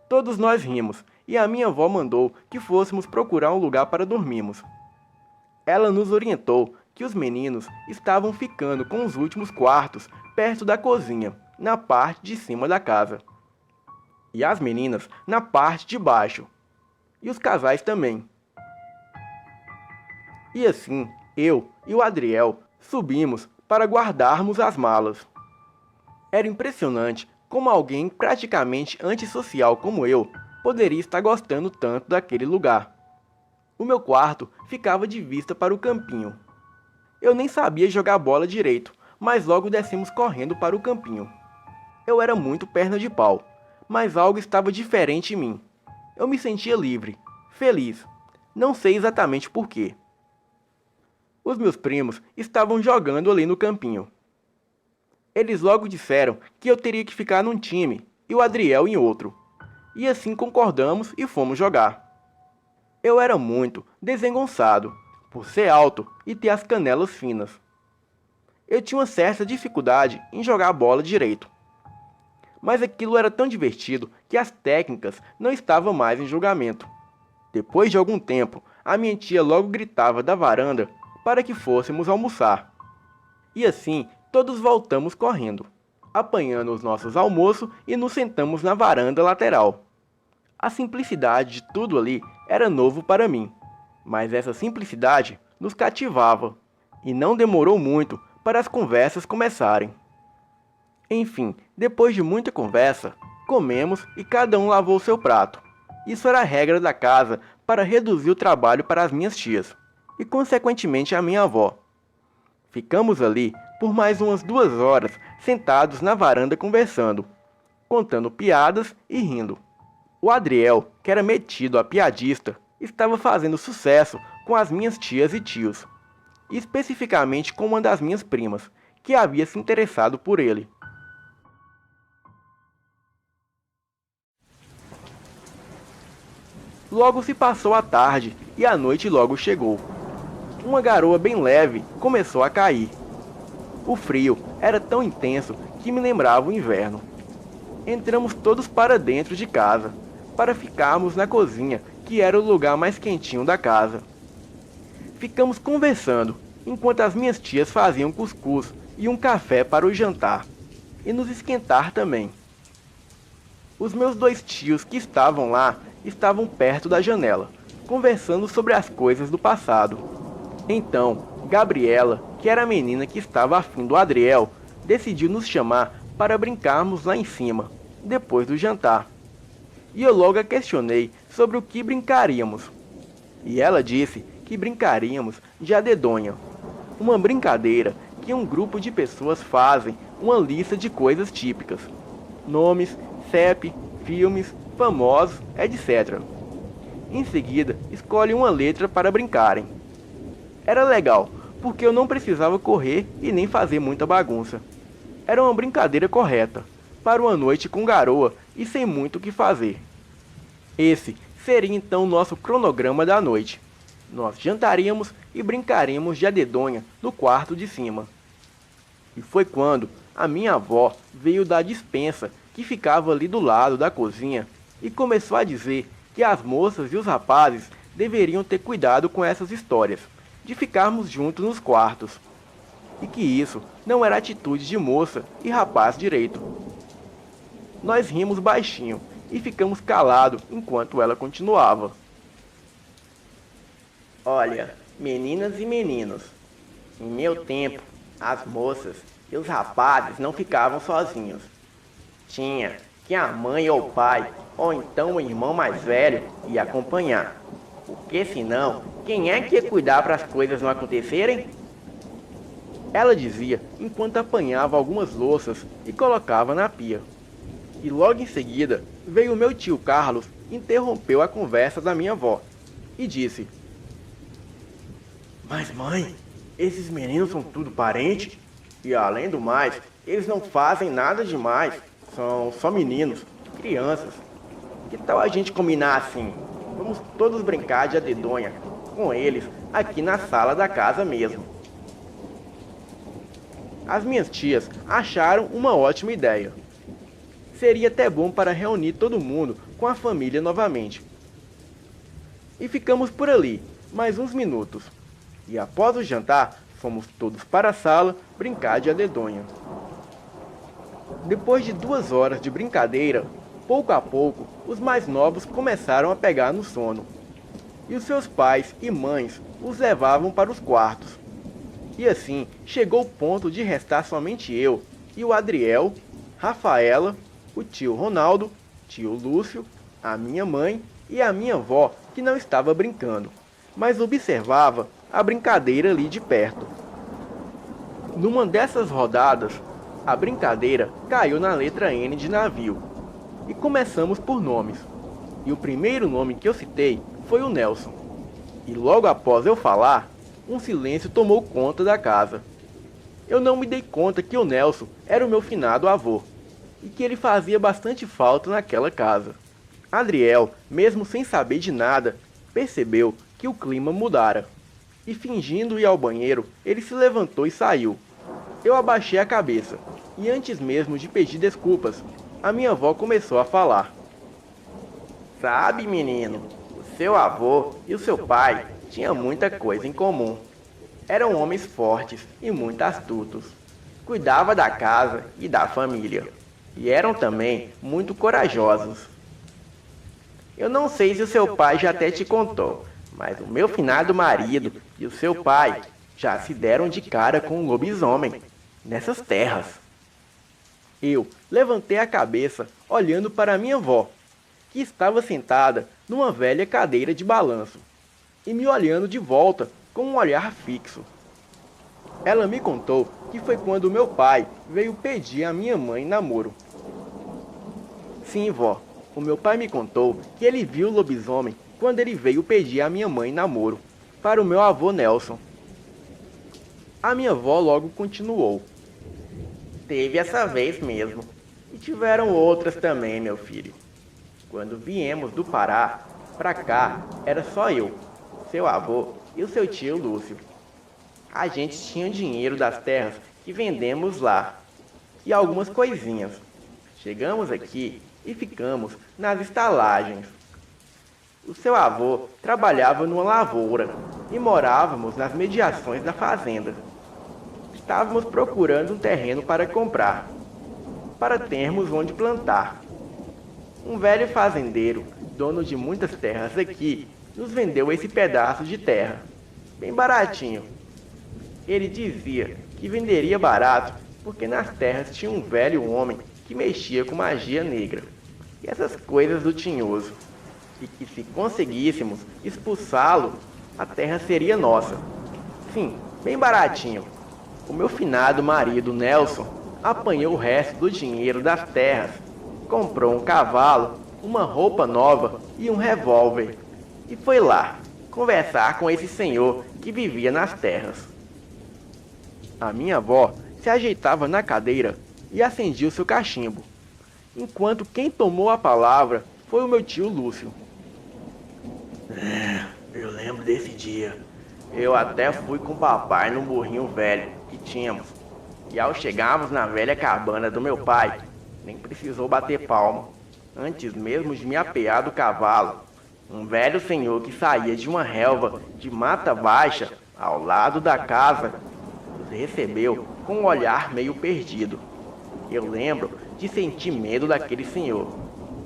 Todos nós rimos e a minha avó mandou que fôssemos procurar um lugar para dormirmos. Ela nos orientou que os meninos estavam ficando com os últimos quartos perto da cozinha, na parte de cima da casa. E as meninas na parte de baixo. E os casais também. E assim, eu e o Adriel subimos para guardarmos as malas. Era impressionante como alguém praticamente antissocial como eu poderia estar gostando tanto daquele lugar. O meu quarto ficava de vista para o campinho. Eu nem sabia jogar bola direito, mas logo descemos correndo para o campinho. Eu era muito perna de pau, mas algo estava diferente em mim. Eu me sentia livre, feliz, não sei exatamente por quê. Os meus primos estavam jogando ali no campinho. Eles logo disseram que eu teria que ficar num time e o Adriel em outro. E assim concordamos e fomos jogar. Eu era muito desengonçado, por ser alto e ter as canelas finas. Eu tinha uma certa dificuldade em jogar a bola direito. Mas aquilo era tão divertido que as técnicas não estavam mais em julgamento. Depois de algum tempo, a minha tia logo gritava da varanda para que fôssemos almoçar. E assim, todos voltamos correndo, apanhando os nossos almoços e nos sentamos na varanda lateral. A simplicidade de tudo ali era novo para mim, mas essa simplicidade nos cativava, e não demorou muito para as conversas começarem. Enfim, depois de muita conversa, comemos e cada um lavou seu prato. Isso era a regra da casa para reduzir o trabalho para as minhas tias, e consequentemente a minha avó. Ficamos ali por mais umas 2 horas sentados na varanda conversando, contando piadas e rindo. O Adriel, que era metido a piadista, estava fazendo sucesso com as minhas tias e tios, especificamente com uma das minhas primas, que havia se interessado por ele. Logo se passou a tarde e a noite logo chegou. Uma garoa bem leve começou a cair. O frio era tão intenso que me lembrava o inverno. Entramos todos para dentro de casa, para ficarmos na cozinha, que era o lugar mais quentinho da casa. Ficamos conversando, enquanto as minhas tias faziam cuscuz e um café para o jantar, e nos esquentar também. Os meus 2 tios que estavam lá estavam perto da janela, conversando sobre as coisas do passado. Então, Gabriela, que era a menina que estava afim do Adriel, decidiu nos chamar para brincarmos lá em cima, depois do jantar. E eu logo a questionei sobre o que brincaríamos. E ela disse que brincaríamos de adedonha, uma brincadeira que um grupo de pessoas fazem uma lista de coisas típicas, nomes, CEP, filmes, famosos, etc. Em seguida, escolhem uma letra para brincarem. Era legal, porque eu não precisava correr e nem fazer muita bagunça. Era uma brincadeira correta, para uma noite com garoa e sem muito o que fazer. Esse seria então o nosso cronograma da noite. Nós jantaríamos e brincaríamos de adedonha no quarto de cima. E foi quando a minha avó veio da despensa que ficava ali do lado da cozinha e começou a dizer que as moças e os rapazes deveriam ter cuidado com essas histórias, de ficarmos juntos nos quartos. E que isso não era atitude de moça e rapaz direito. Nós rimos baixinho e ficamos calados enquanto ela continuava. Olha, meninas e meninos, em meu tempo, as moças e os rapazes não ficavam sozinhos. Tinha que a mãe ou o pai, ou então o irmão mais velho, ia acompanhar. Porque senão, quem é que ia cuidar para as coisas não acontecerem? Ela dizia enquanto apanhava algumas louças e colocava na pia. E logo em seguida, veio o meu tio Carlos e interrompeu a conversa da minha avó e disse: Mas mãe, esses meninos são tudo parente? E além do mais, eles não fazem nada demais. São só meninos, crianças. Que tal a gente combinar assim? Vamos todos brincar de adedonha com eles aqui na sala da casa mesmo. As minhas tias acharam uma ótima ideia. Seria até bom para reunir todo mundo com a família novamente. E ficamos por ali, mais uns minutos. E após o jantar, fomos todos para a sala brincar de adedonha. Depois de 2 horas de brincadeira, pouco a pouco, os mais novos começaram a pegar no sono. E os seus pais e mães os levavam para os quartos. E assim, chegou o ponto de restar somente eu e o Adriel, Rafaela, o tio Ronaldo, tio Lúcio, a minha mãe e a minha avó, que não estava brincando, mas observava a brincadeira ali de perto. Numa dessas rodadas, A brincadeira caiu na letra N de navio. E começamos por nomes. E o primeiro nome que eu citei foi o Nelson. E logo após eu falar, um silêncio tomou conta da casa. Eu não me dei conta que o Nelson era o meu finado avô, e que ele fazia bastante falta naquela casa. Adriel, mesmo sem saber de nada, percebeu que o clima mudara. E fingindo ir ao banheiro, ele se levantou e saiu. Eu abaixei a cabeça, e antes mesmo de pedir desculpas, a minha avó começou a falar. Sabe, menino, o seu avô e o seu pai tinham muita coisa em comum. Eram homens fortes e muito astutos. Cuidava da casa e da família. E eram também muito corajosos. Eu não sei se o seu pai já até te contou, mas o meu finado marido e o seu pai já se deram de cara com um lobisomem nessas terras. Eu levantei a cabeça olhando para minha avó, que estava sentada numa velha cadeira de balanço, e me olhando de volta com um olhar fixo. Ela me contou que foi quando meu pai veio pedir a minha mãe em namoro. Sim, vó, o meu pai me contou que ele viu o lobisomem quando ele veio pedir a minha mãe em namoro para o meu avô Nelson. A minha avó logo continuou. Teve essa vez mesmo, e tiveram outras também, meu filho. Quando viemos do Pará pra cá, era só eu, seu avô e o seu tio Lúcio. A gente tinha dinheiro das terras que vendemos lá, e algumas coisinhas. Chegamos aqui e ficamos nas estalagens. O seu avô trabalhava numa lavoura e morávamos nas mediações da fazenda. Estávamos procurando um terreno para comprar, para termos onde plantar. Um velho fazendeiro, dono de muitas terras aqui, nos vendeu esse pedaço de terra, bem baratinho. Ele dizia que venderia barato porque nas terras tinha um velho homem que mexia com magia negra e essas coisas do tinhoso, e que se conseguíssemos expulsá-lo, a terra seria nossa. Sim, bem baratinho. O meu finado marido Nelson apanhou o resto do dinheiro das terras, comprou um cavalo, uma roupa nova e um revólver, e foi lá conversar com esse senhor que vivia nas terras. A minha avó se ajeitava na cadeira e acendia o seu cachimbo, enquanto quem tomou a palavra foi o meu tio Lúcio. Eu lembro desse dia. Eu até fui com o papai no burrinho velho que tínhamos, e ao chegarmos na velha cabana do meu pai, nem precisou bater palma. Antes mesmo de me apear do cavalo, um velho senhor que saía de uma relva de mata baixa ao lado da casa nos recebeu com um olhar meio perdido. Eu lembro de sentir medo daquele senhor,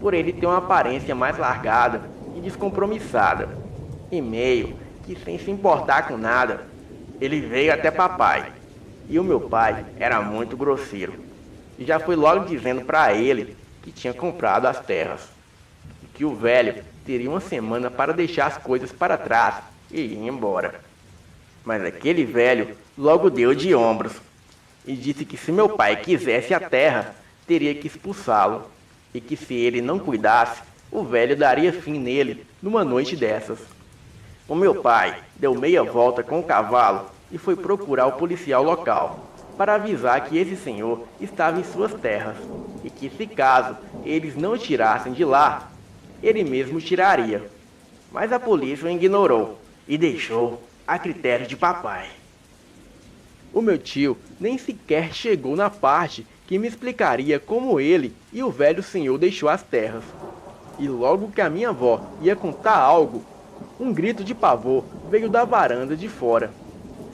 por ele ter uma aparência mais largada e descompromissada, e meio que sem se importar com nada, ele veio até papai. E o meu pai era muito grosseiro, e já fui logo dizendo para ele que tinha comprado as terras, e que o velho teria uma semana para deixar as coisas para trás e ir embora. Mas aquele velho logo deu de ombros, e disse que se meu pai quisesse a terra, teria que expulsá-lo, e que se ele não cuidasse, o velho daria fim nele numa noite dessas. O meu pai deu meia volta com o cavalo e foi procurar o policial local, para avisar que esse senhor estava em suas terras, e que se caso eles não o tirassem de lá, ele mesmo o tiraria. Mas a polícia o ignorou e deixou a critério de papai. O meu tio nem sequer chegou na parte que me explicaria como ele e o velho senhor deixou as terras. E logo que a minha avó ia contar algo, um grito de pavor veio da varanda de fora,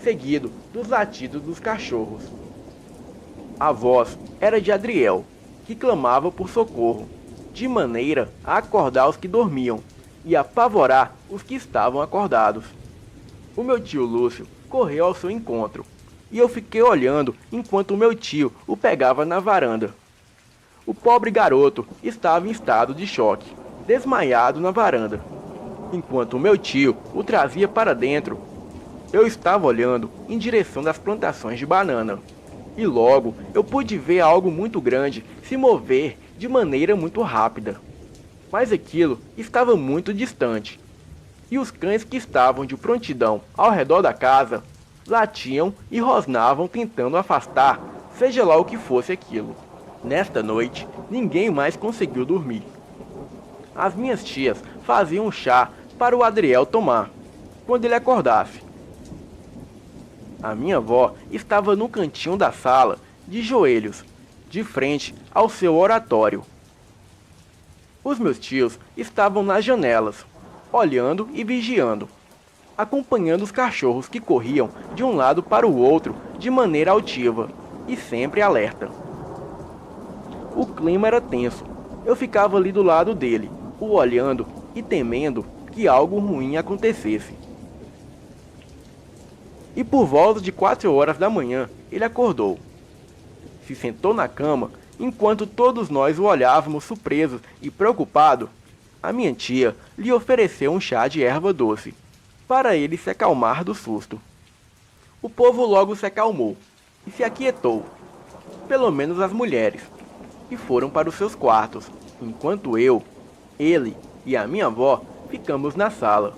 seguido dos latidos dos cachorros. A voz era de Adriel, que clamava por socorro, de maneira a acordar os que dormiam e apavorar os que estavam acordados. O meu tio Lúcio correu ao seu encontro, e eu fiquei olhando enquanto o meu tio o pegava na varanda. O pobre garoto estava em estado de choque, desmaiado na varanda, enquanto o meu tio o trazia para dentro. Eu estava olhando em direção das plantações de banana, E logo eu pude ver algo muito grande se mover de maneira muito rápida. Mas aquilo estava muito distante. E os cães que estavam de prontidão ao redor da casa latiam e rosnavam tentando afastar, seja lá o que fosse aquilo. Nesta noite, ninguém mais conseguiu dormir. As minhas tias faziam chá para o Adriel tomar, quando ele acordasse. A minha avó estava no cantinho da sala, de joelhos, de frente ao seu oratório. Os meus tios estavam nas janelas, olhando e vigiando, acompanhando os cachorros que corriam de um lado para o outro de maneira altiva e sempre alerta. O clima era tenso. Eu ficava ali do lado dele, o olhando e temendo que algo ruim acontecesse. E por volta de 4 horas da manhã, ele acordou. Se sentou na cama, enquanto todos nós o olhávamos surpresos e preocupados. A minha tia lhe ofereceu um chá de erva doce, para ele se acalmar do susto. O povo logo se acalmou e se aquietou, pelo menos as mulheres, e foram para os seus quartos, enquanto eu, ele e a minha avó ficamos na sala.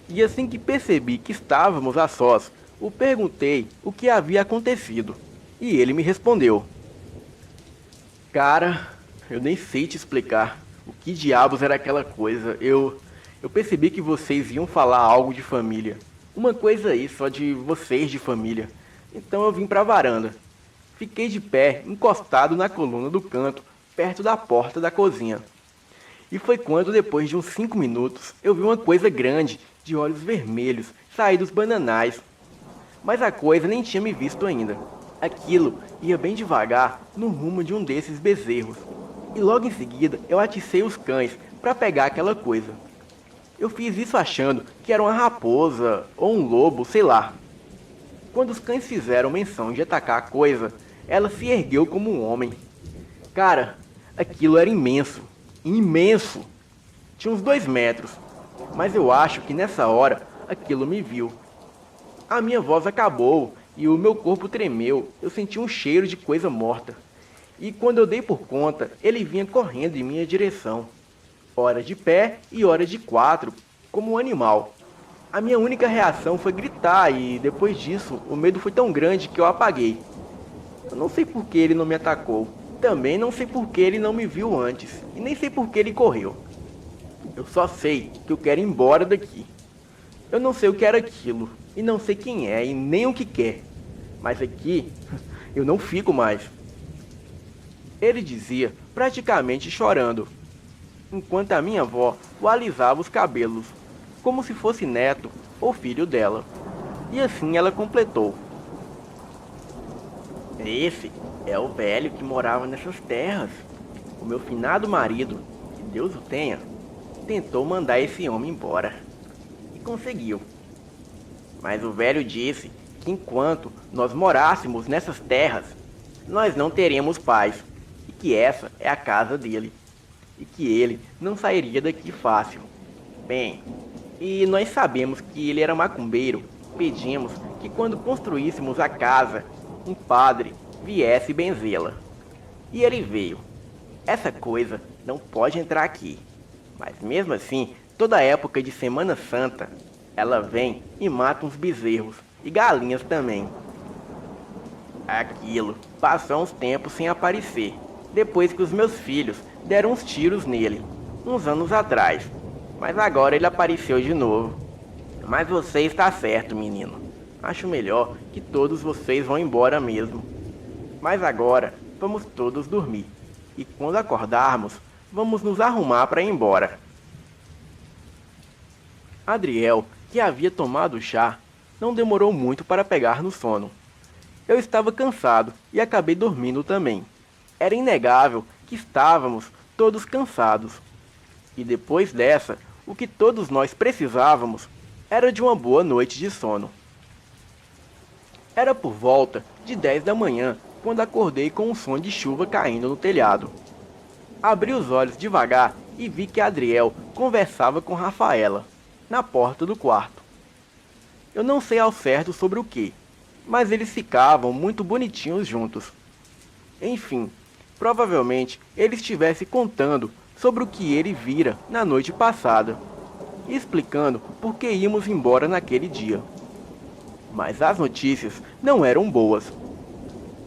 E assim que percebi que estávamos a sós, o perguntei o que havia acontecido, e ele me respondeu: Cara, eu nem sei te explicar o que diabos era aquela coisa. Eu percebi que vocês iam falar algo de família. Uma coisa aí, só de vocês de família. Então eu vim para a varanda. Fiquei de pé, encostado na coluna do canto, perto da porta da cozinha. E foi quando, depois de uns 5 minutos, eu vi uma coisa grande, de olhos vermelhos, sair dos bananais. Mas a coisa nem tinha me visto ainda. Aquilo ia bem devagar no rumo de um desses bezerros. E logo em seguida eu aticei os cães para pegar aquela coisa. Eu fiz isso achando que era uma raposa ou um lobo, sei lá. Quando os cães fizeram menção de atacar a coisa, ela se ergueu como um homem. Cara, aquilo era imenso. Imenso! Tinha uns 2 metros. Mas eu acho que nessa hora aquilo me viu. A minha voz acabou e o meu corpo tremeu. Eu senti um cheiro de coisa morta. E quando eu dei por conta, ele vinha correndo em minha direção. Ora de pé e ora de 4, como um animal. A minha única reação foi gritar e depois disso o medo foi tão grande que eu apaguei. Eu não sei por que ele não me atacou. Também não sei por que ele não me viu antes. E nem sei por que ele correu. Eu só sei que eu quero ir embora daqui. Eu não sei o que era aquilo. E não sei quem é e nem o que quer. Mas aqui eu não fico mais. Ele dizia, praticamente chorando, enquanto a minha avó o alisava os cabelos, como se fosse neto ou filho dela. E assim ela completou: Esse é o velho que morava nessas terras. O meu finado marido, que Deus o tenha, tentou mandar esse homem embora. E conseguiu. Mas o velho disse que enquanto nós morássemos nessas terras, nós não teríamos paz. E que essa é a casa dele. E que ele não sairia daqui fácil. Bem, e nós sabemos que ele era macumbeiro. Pedimos que quando construíssemos a casa, um padre viesse benzê-la. E ele veio. Essa coisa não pode entrar aqui. Mas mesmo assim, toda época de Semana Santa, ela vem e mata uns bezerros e galinhas também. Aquilo passou uns tempos sem aparecer, depois que os meus filhos deram uns tiros nele, uns anos atrás. Mas agora ele apareceu de novo. Mas você está certo, menino. Acho melhor que todos vocês vão embora mesmo. Mas agora vamos todos dormir. E quando acordarmos, vamos nos arrumar para ir embora. Adriel, que havia tomado chá, não demorou muito para pegar no sono. Eu estava cansado e acabei dormindo também. Era inegável que estávamos todos cansados. E depois dessa, o que todos nós precisávamos era de uma boa noite de sono. Era por volta de 10 da manhã quando acordei com um som de chuva caindo no telhado. Abri os olhos devagar e vi que Adriel conversava com Rafaela, na porta do quarto. Eu não sei ao certo sobre o que, mas eles ficavam muito bonitinhos juntos. Enfim, provavelmente ele estivesse contando sobre o que ele vira na noite passada, e explicando por que íamos embora naquele dia. Mas as notícias não eram boas.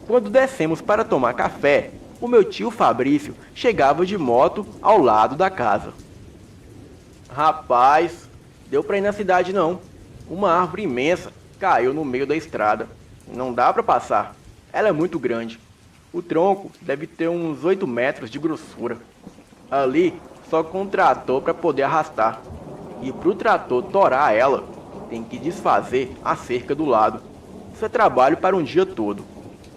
Quando descemos para tomar café, o meu tio Fabrício chegava de moto ao lado da casa. Rapaz, deu pra ir na cidade não. Uma árvore imensa caiu no meio da estrada. Não dá pra passar. Ela é muito grande. O tronco deve ter uns 8 metros de grossura. Ali só com um trator para poder arrastar. E pro trator torar ela, tem que desfazer a cerca do lado. Isso é trabalho para um dia todo.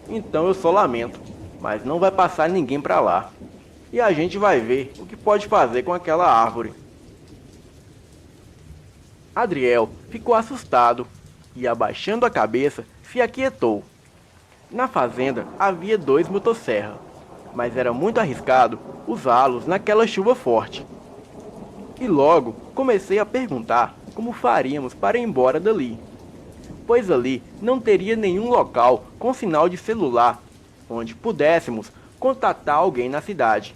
Então eu só lamento, mas não vai passar ninguém para lá. E a gente vai ver o que pode fazer com aquela árvore. Adriel ficou assustado e, abaixando a cabeça, se aquietou. Na fazenda havia 2 motosserras, mas era muito arriscado usá-los naquela chuva forte. E logo comecei a perguntar como faríamos para ir embora dali, pois ali não teria nenhum local com sinal de celular onde pudéssemos contatar alguém na cidade,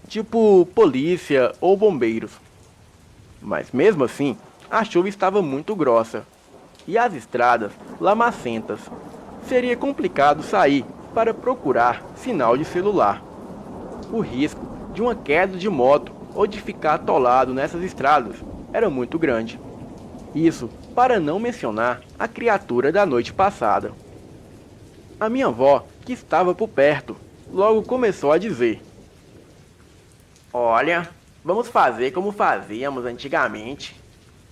tipo polícia ou bombeiros. Mas mesmo assim, a chuva estava muito grossa e as estradas lamacentas. Seria complicado sair para procurar sinal de celular. O risco de uma queda de moto ou de ficar atolado nessas estradas era muito grande. Isso para não mencionar a criatura da noite passada. A minha avó, que estava por perto, logo começou a dizer: Olha, vamos fazer como fazíamos antigamente.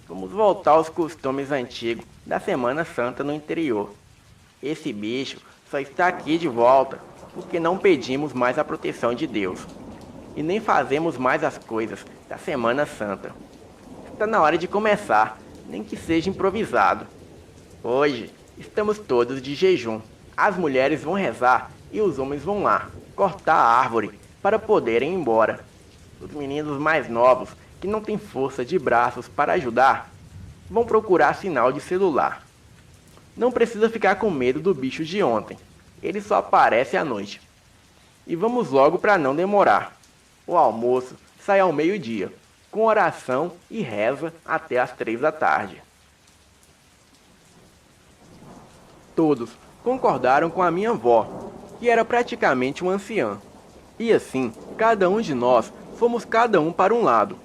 Vamos voltar aos costumes antigos da Semana Santa no interior. Esse bicho só está aqui de volta porque não pedimos mais a proteção de Deus. E nem fazemos mais as coisas da Semana Santa. Está na hora de começar, nem que seja improvisado. Hoje estamos todos de jejum. As mulheres vão rezar e os homens vão lá cortar a árvore para poderem ir embora. Os meninos mais novos, que não têm força de braços para ajudar, vão procurar sinal de celular. Não precisa ficar com medo do bicho de ontem. Ele só aparece à noite. E vamos logo para não demorar. O almoço sai ao meio-dia, com oração e reza até às 3 da tarde. Todos concordaram com a minha avó, que era praticamente uma anciã. E assim, cada um de nós fomos cada um para um lado.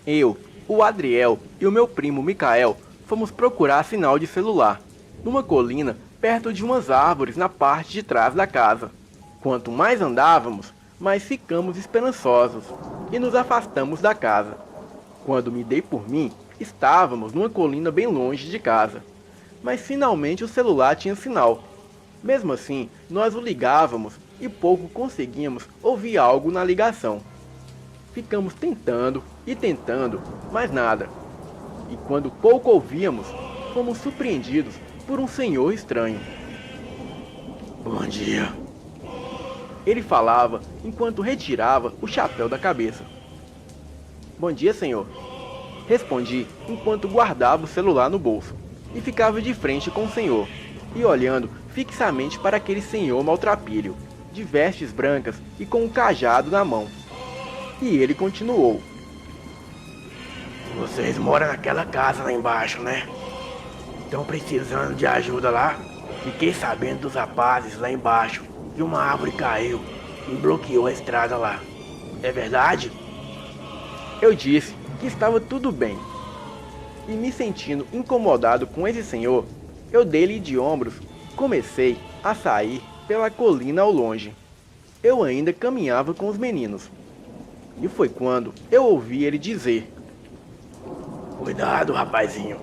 Eu, o Adriel e o meu primo Micael fomos procurar sinal de celular, numa colina perto de umas árvores na parte de trás da casa. Quanto mais andávamos, mais ficamos esperançosos e nos afastamos da casa. Quando me dei por mim, estávamos numa colina bem longe de casa, mas finalmente o celular tinha sinal. Mesmo assim, nós o ligávamos e pouco conseguíamos ouvir algo na ligação. Ficamos tentando e tentando, mas nada. E quando pouco ouvíamos, fomos surpreendidos por um senhor estranho. Bom dia. Ele falava enquanto retirava o chapéu da cabeça. Bom dia, senhor. Respondi enquanto guardava o celular no bolso e ficava de frente com o senhor e olhando fixamente para aquele senhor maltrapilho, de vestes brancas e com um cajado na mão. E ele continuou. Vocês moram naquela casa lá embaixo, né? Estão precisando de ajuda lá? Fiquei sabendo dos rapazes lá embaixo que uma árvore caiu e bloqueou a estrada lá. É verdade? Eu disse que estava tudo bem. E me sentindo incomodado com esse senhor, eu dei-lhe de ombros, comecei a sair pela colina ao longe. Eu ainda caminhava com os meninos. E foi quando eu ouvi ele dizer: Cuidado, rapazinho.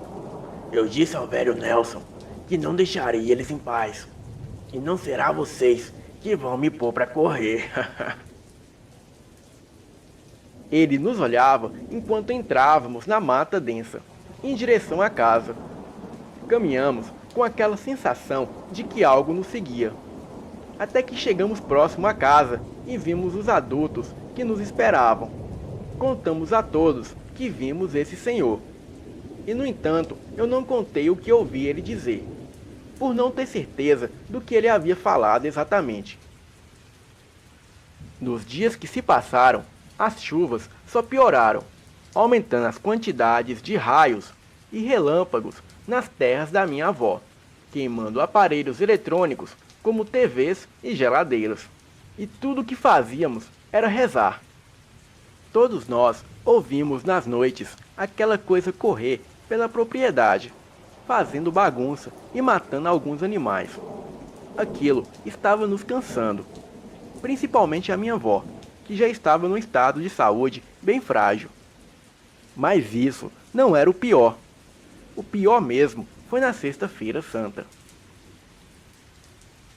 Eu disse ao velho Nelson que não deixaria eles em paz. E não será vocês que vão me pôr para correr. Ele nos olhava enquanto entrávamos na mata densa, em direção à casa. Caminhamos com aquela sensação de que algo nos seguia. Até que chegamos próximo à casa e vimos os adultos que nos esperavam. Contamos a todos que vimos esse senhor. E no entanto, eu não contei o que ouvi ele dizer, por não ter certeza do que ele havia falado exatamente. Nos dias que se passaram, as chuvas só pioraram, aumentando as quantidades de raios e relâmpagos nas terras da minha avó, queimando aparelhos eletrônicos como TVs e geladeiras. E tudo o que fazíamos era rezar. Todos nós ouvimos nas noites aquela coisa correr pela propriedade, fazendo bagunça e matando alguns animais. Aquilo estava nos cansando, principalmente a minha avó, que já estava num estado de saúde bem frágil. Mas isso não era o pior. O pior mesmo foi na Sexta-feira Santa.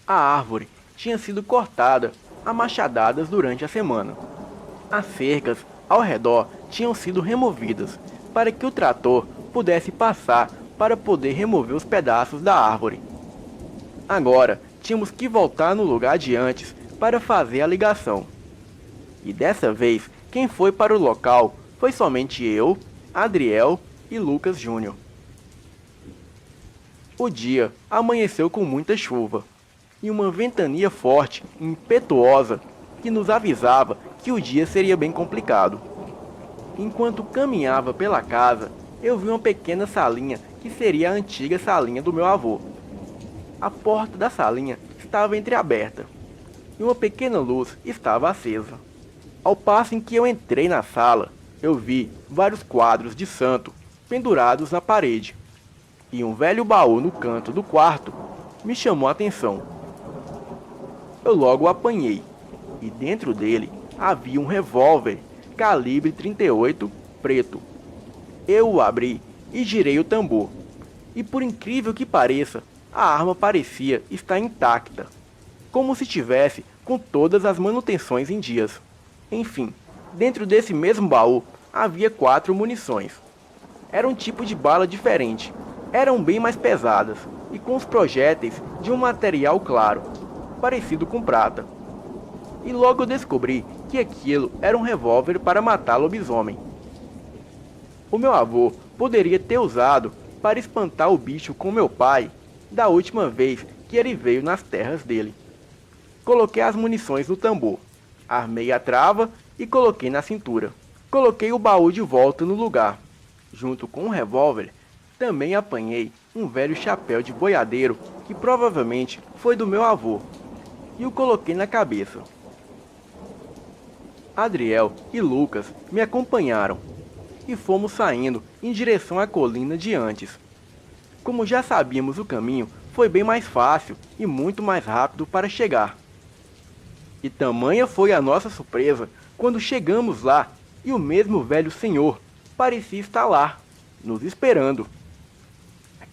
A árvore tinha sido cortada a machadadas durante a semana. As cercas ao redor tinham sido removidas para que o trator pudesse passar para poder remover os pedaços da árvore. Agora tínhamos que voltar no lugar de antes para fazer a ligação. E dessa vez, quem foi para o local foi somente eu, Adriel e Lucas Júnior. O dia amanheceu com muita chuva e uma ventania forte e impetuosa que nos avisava que o dia seria bem complicado. Enquanto caminhava pela casa, eu vi uma pequena salinha que seria a antiga salinha do meu avô. A porta da salinha estava entreaberta e uma pequena luz estava acesa. Ao passo em que eu entrei na sala, eu vi vários quadros de santo pendurados na parede, e um velho baú no canto do quarto me chamou a atenção. Eu logo o apanhei, e dentro dele havia um revólver calibre 38 preto. Eu o abri e girei o tambor, e por incrível que pareça, a arma parecia estar intacta, como se tivesse com todas as manutenções em dias. Enfim, dentro desse mesmo baú havia 4 munições. Era um tipo de bala diferente, eram bem mais pesadas e com os projéteis de um material claro, parecido com prata. E logo eu descobri que aquilo era um revólver para matar lobisomem. O meu avô poderia ter usado para espantar o bicho com meu pai da última vez que ele veio nas terras dele. Coloquei as munições no tambor, armei a trava e coloquei na cintura. Coloquei o baú de volta no lugar. Junto com o revólver, também apanhei um velho chapéu de boiadeiro que provavelmente foi do meu avô, e o coloquei na cabeça. Adriel e Lucas me acompanharam e fomos saindo em direção à colina de antes. Como já sabíamos o caminho, foi bem mais fácil e muito mais rápido para chegar. E tamanha foi a nossa surpresa quando chegamos lá e o mesmo velho senhor parecia estar lá, nos esperando.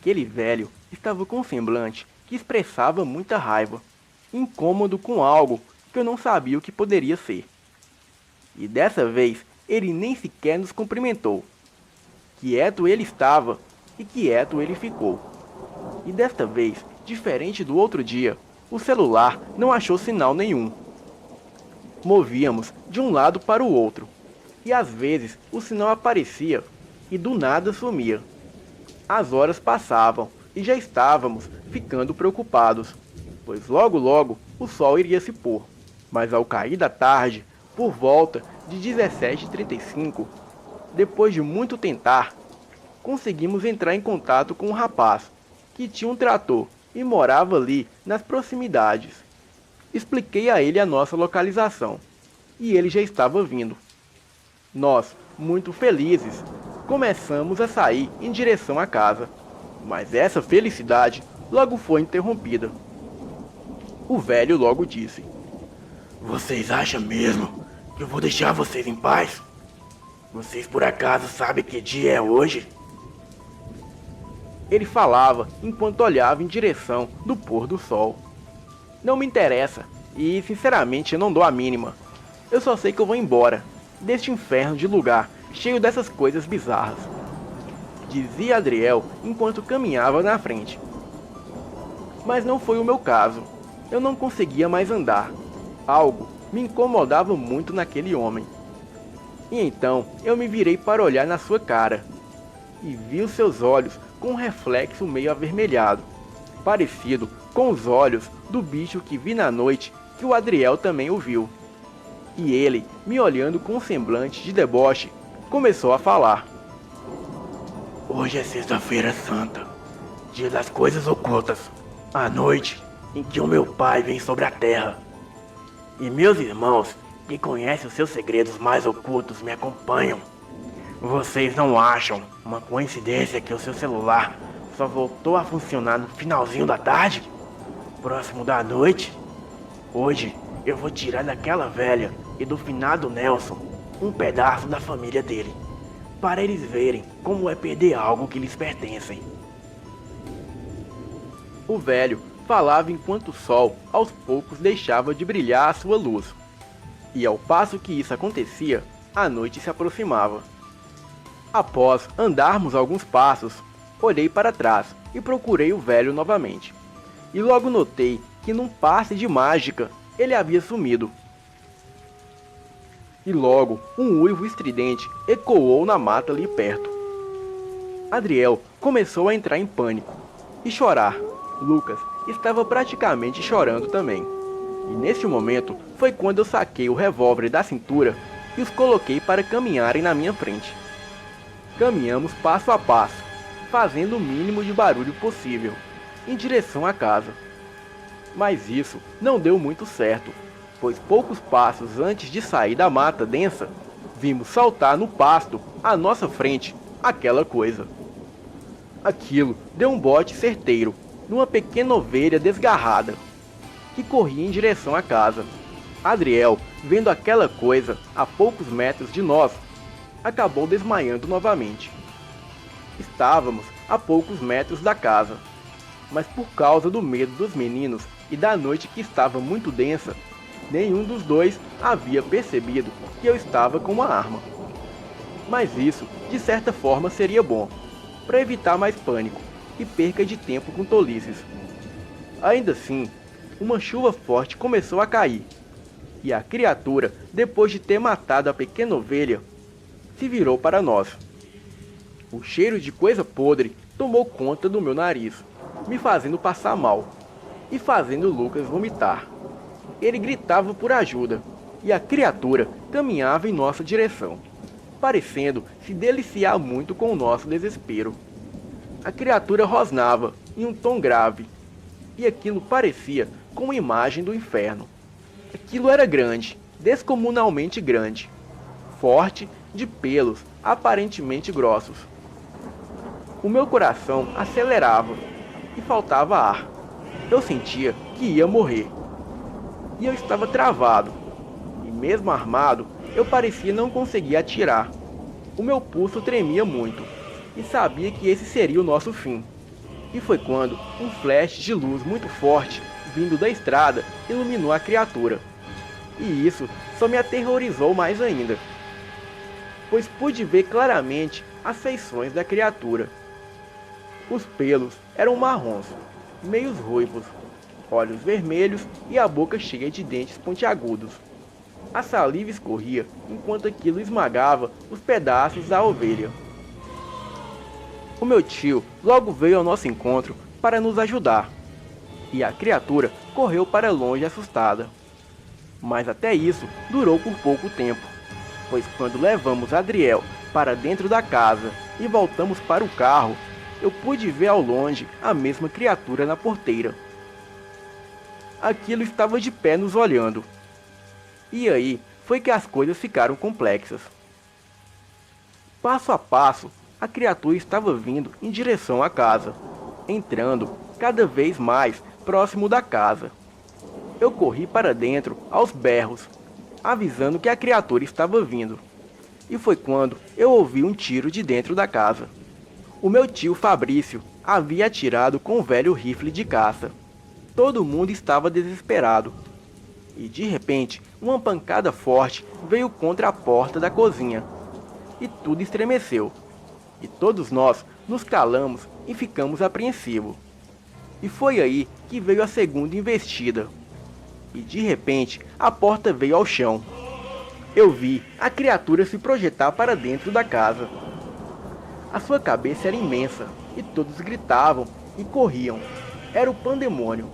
Aquele velho estava com um semblante que expressava muita raiva, incômodo com algo que eu não sabia o que poderia ser. E dessa vez ele nem sequer nos cumprimentou. Quieto ele estava e quieto ele ficou. E desta vez, diferente do outro dia, o celular não achou sinal nenhum. Movíamos de um lado para o outro, e às vezes o sinal aparecia e do nada sumia. As horas passavam e já estávamos ficando preocupados, pois logo logo o sol iria se pôr. Mas ao cair da tarde, por volta de 17h35, depois de muito tentar, conseguimos entrar em contato com um rapaz que tinha um trator e morava ali nas proximidades. Expliquei a ele a nossa localização e ele já estava vindo. Nós, muito felizes, começamos a sair em direção à casa, mas essa felicidade logo foi interrompida. O velho logo disse: Vocês acham mesmo que eu vou deixar vocês em paz? Vocês por acaso sabem que dia é hoje? Ele falava enquanto olhava em direção do pôr do sol. Não me interessa, e sinceramente eu não dou a mínima. Eu só sei que eu vou embora deste inferno de lugar cheio dessas coisas bizarras, dizia Adriel enquanto caminhava na frente. Mas não foi o meu caso. Eu não conseguia mais andar. Algo me incomodava muito naquele homem. E então eu me virei para olhar na sua cara. e vi os seus olhos com um reflexo meio avermelhado, parecido com os olhos do bicho que vi na noite que o Adriel também o viu. E ele, me olhando com um semblante de deboche, começou a falar. Hoje é sexta-feira santa, dia das coisas ocultas, a noite em que o meu pai vem sobre a terra. E meus irmãos, que conhecem os seus segredos mais ocultos, me acompanham. Vocês não acham uma coincidência que o seu celular só voltou a funcionar no finalzinho da tarde? Próximo da noite? Hoje eu vou tirar daquela velha e do finado Nelson um pedaço da família dele, para eles verem como é perder algo que lhes pertencem. O velho falava enquanto o sol aos poucos deixava de brilhar a sua luz. E ao passo que isso acontecia, a noite se aproximava. Após andarmos alguns passos, olhei para trás e procurei o velho novamente. E logo notei que num passe de mágica ele havia sumido. E logo um uivo estridente ecoou na mata ali perto. Adriel começou a entrar em pânico e chorar. Lucas estava praticamente chorando também. E neste momento foi quando eu saquei o revólver da cintura e os coloquei para caminharem na minha frente. Caminhamos passo a passo, fazendo o mínimo de barulho possível, em direção à casa. Mas isso não deu muito certo, pois poucos passos antes de sair da mata densa, vimos saltar no pasto, à nossa frente, aquela coisa. Aquilo deu um bote certeiro, numa pequena ovelha desgarrada, que corria em direção à casa. Adriel, vendo aquela coisa a poucos metros de nós, acabou desmaiando novamente. Estávamos a poucos metros da casa, mas por causa do medo dos meninos e da noite que estava muito densa, nenhum dos dois havia percebido que eu estava com uma arma. Mas isso, de certa forma, seria bom, para evitar mais pânico e perca de tempo com tolices. Ainda assim, uma chuva forte começou a cair, e a criatura, depois de ter matado a pequena ovelha, se virou para nós. O cheiro de coisa podre tomou conta do meu nariz, me fazendo passar mal, e fazendo Lucas vomitar. Ele gritava por ajuda, e a criatura caminhava em nossa direção, parecendo se deliciar muito com o nosso desespero. A criatura rosnava em um tom grave, e aquilo parecia com uma imagem do inferno. Aquilo era grande, descomunalmente grande, forte, de pelos aparentemente grossos. O meu coração acelerava e faltava ar. Eu sentia que ia morrer. E eu estava travado. E mesmo armado, eu parecia não conseguir atirar. O meu pulso tremia muito. E sabia que esse seria o nosso fim. E foi quando um flash de luz muito forte, vindo da estrada, iluminou a criatura. E isso só me aterrorizou mais ainda, pois pude ver claramente as feições da criatura. Os pelos eram marrons, meios ruivos, olhos vermelhos e a boca cheia de dentes pontiagudos. A saliva escorria enquanto aquilo esmagava os pedaços da ovelha. O meu tio logo veio ao nosso encontro para nos ajudar, e a criatura correu para longe assustada. Mas até isso durou por pouco tempo, pois quando levamos Adriel para dentro da casa e voltamos para o carro, eu pude ver ao longe a mesma criatura na porteira. Aquilo estava de pé nos olhando. E aí foi que as coisas ficaram complexas. Passo a passo, a criatura estava vindo em direção à casa, entrando cada vez mais próximo da casa. Eu corri para dentro aos berros, avisando que a criatura estava vindo. E foi quando eu ouvi um tiro de dentro da casa. O meu tio Fabrício havia atirado com um velho rifle de caça. Todo mundo estava desesperado. E de repente, uma pancada forte veio contra a porta da cozinha. E tudo estremeceu. E todos nós nos calamos e ficamos apreensivos. E foi aí que veio a segunda investida. E de repente, a porta veio ao chão. Eu vi a criatura se projetar para dentro da casa. A sua cabeça era imensa e todos gritavam e corriam. Era o pandemônio.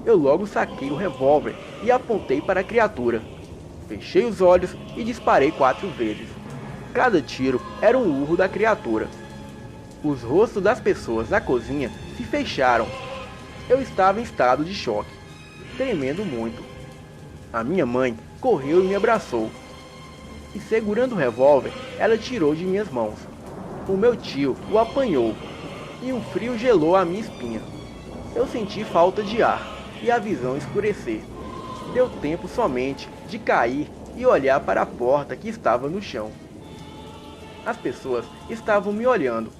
Eu logo saquei o revólver e apontei para a criatura. Fechei os olhos e disparei 4 vezes. Cada tiro era um urro da criatura. Os rostos das pessoas da cozinha se fecharam. Eu estava em estado de choque, tremendo muito. A minha mãe correu e me abraçou. E segurando o revólver, ela tirou de minhas mãos. O meu tio o apanhou e um frio gelou a minha espinha. Eu senti falta de ar e a visão escurecer. Deu tempo somente de cair e olhar para a porta que estava no chão. As pessoas estavam me olhando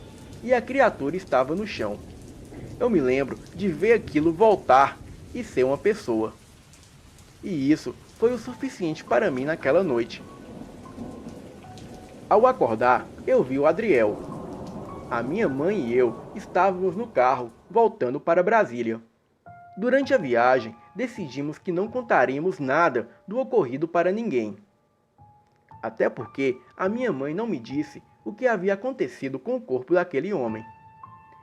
e a criatura estava no chão. Eu me lembro de ver aquilo voltar e ser uma pessoa. E isso foi o suficiente para mim naquela noite. Ao acordar, eu vi o Adriel. A minha mãe e eu estávamos no carro, voltando para Brasília. Durante a viagem, decidimos que não contaríamos nada do ocorrido para ninguém. Até porque a minha mãe não me disse o que havia acontecido com o corpo daquele homem.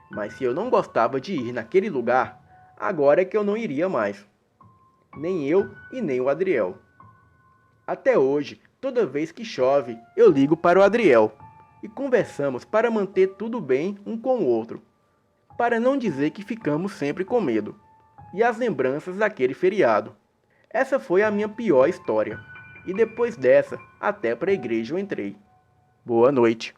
Mas se eu não gostava de ir naquele lugar, agora é que eu não iria mais. Nem eu e nem o Adriel. Até hoje, toda vez que chove, eu ligo para o Adriel e conversamos para manter tudo bem um com o outro, para não dizer que ficamos sempre com medo, e as lembranças daquele feriado. Essa foi a minha pior história, e depois dessa, até para a igreja eu entrei. Boa noite.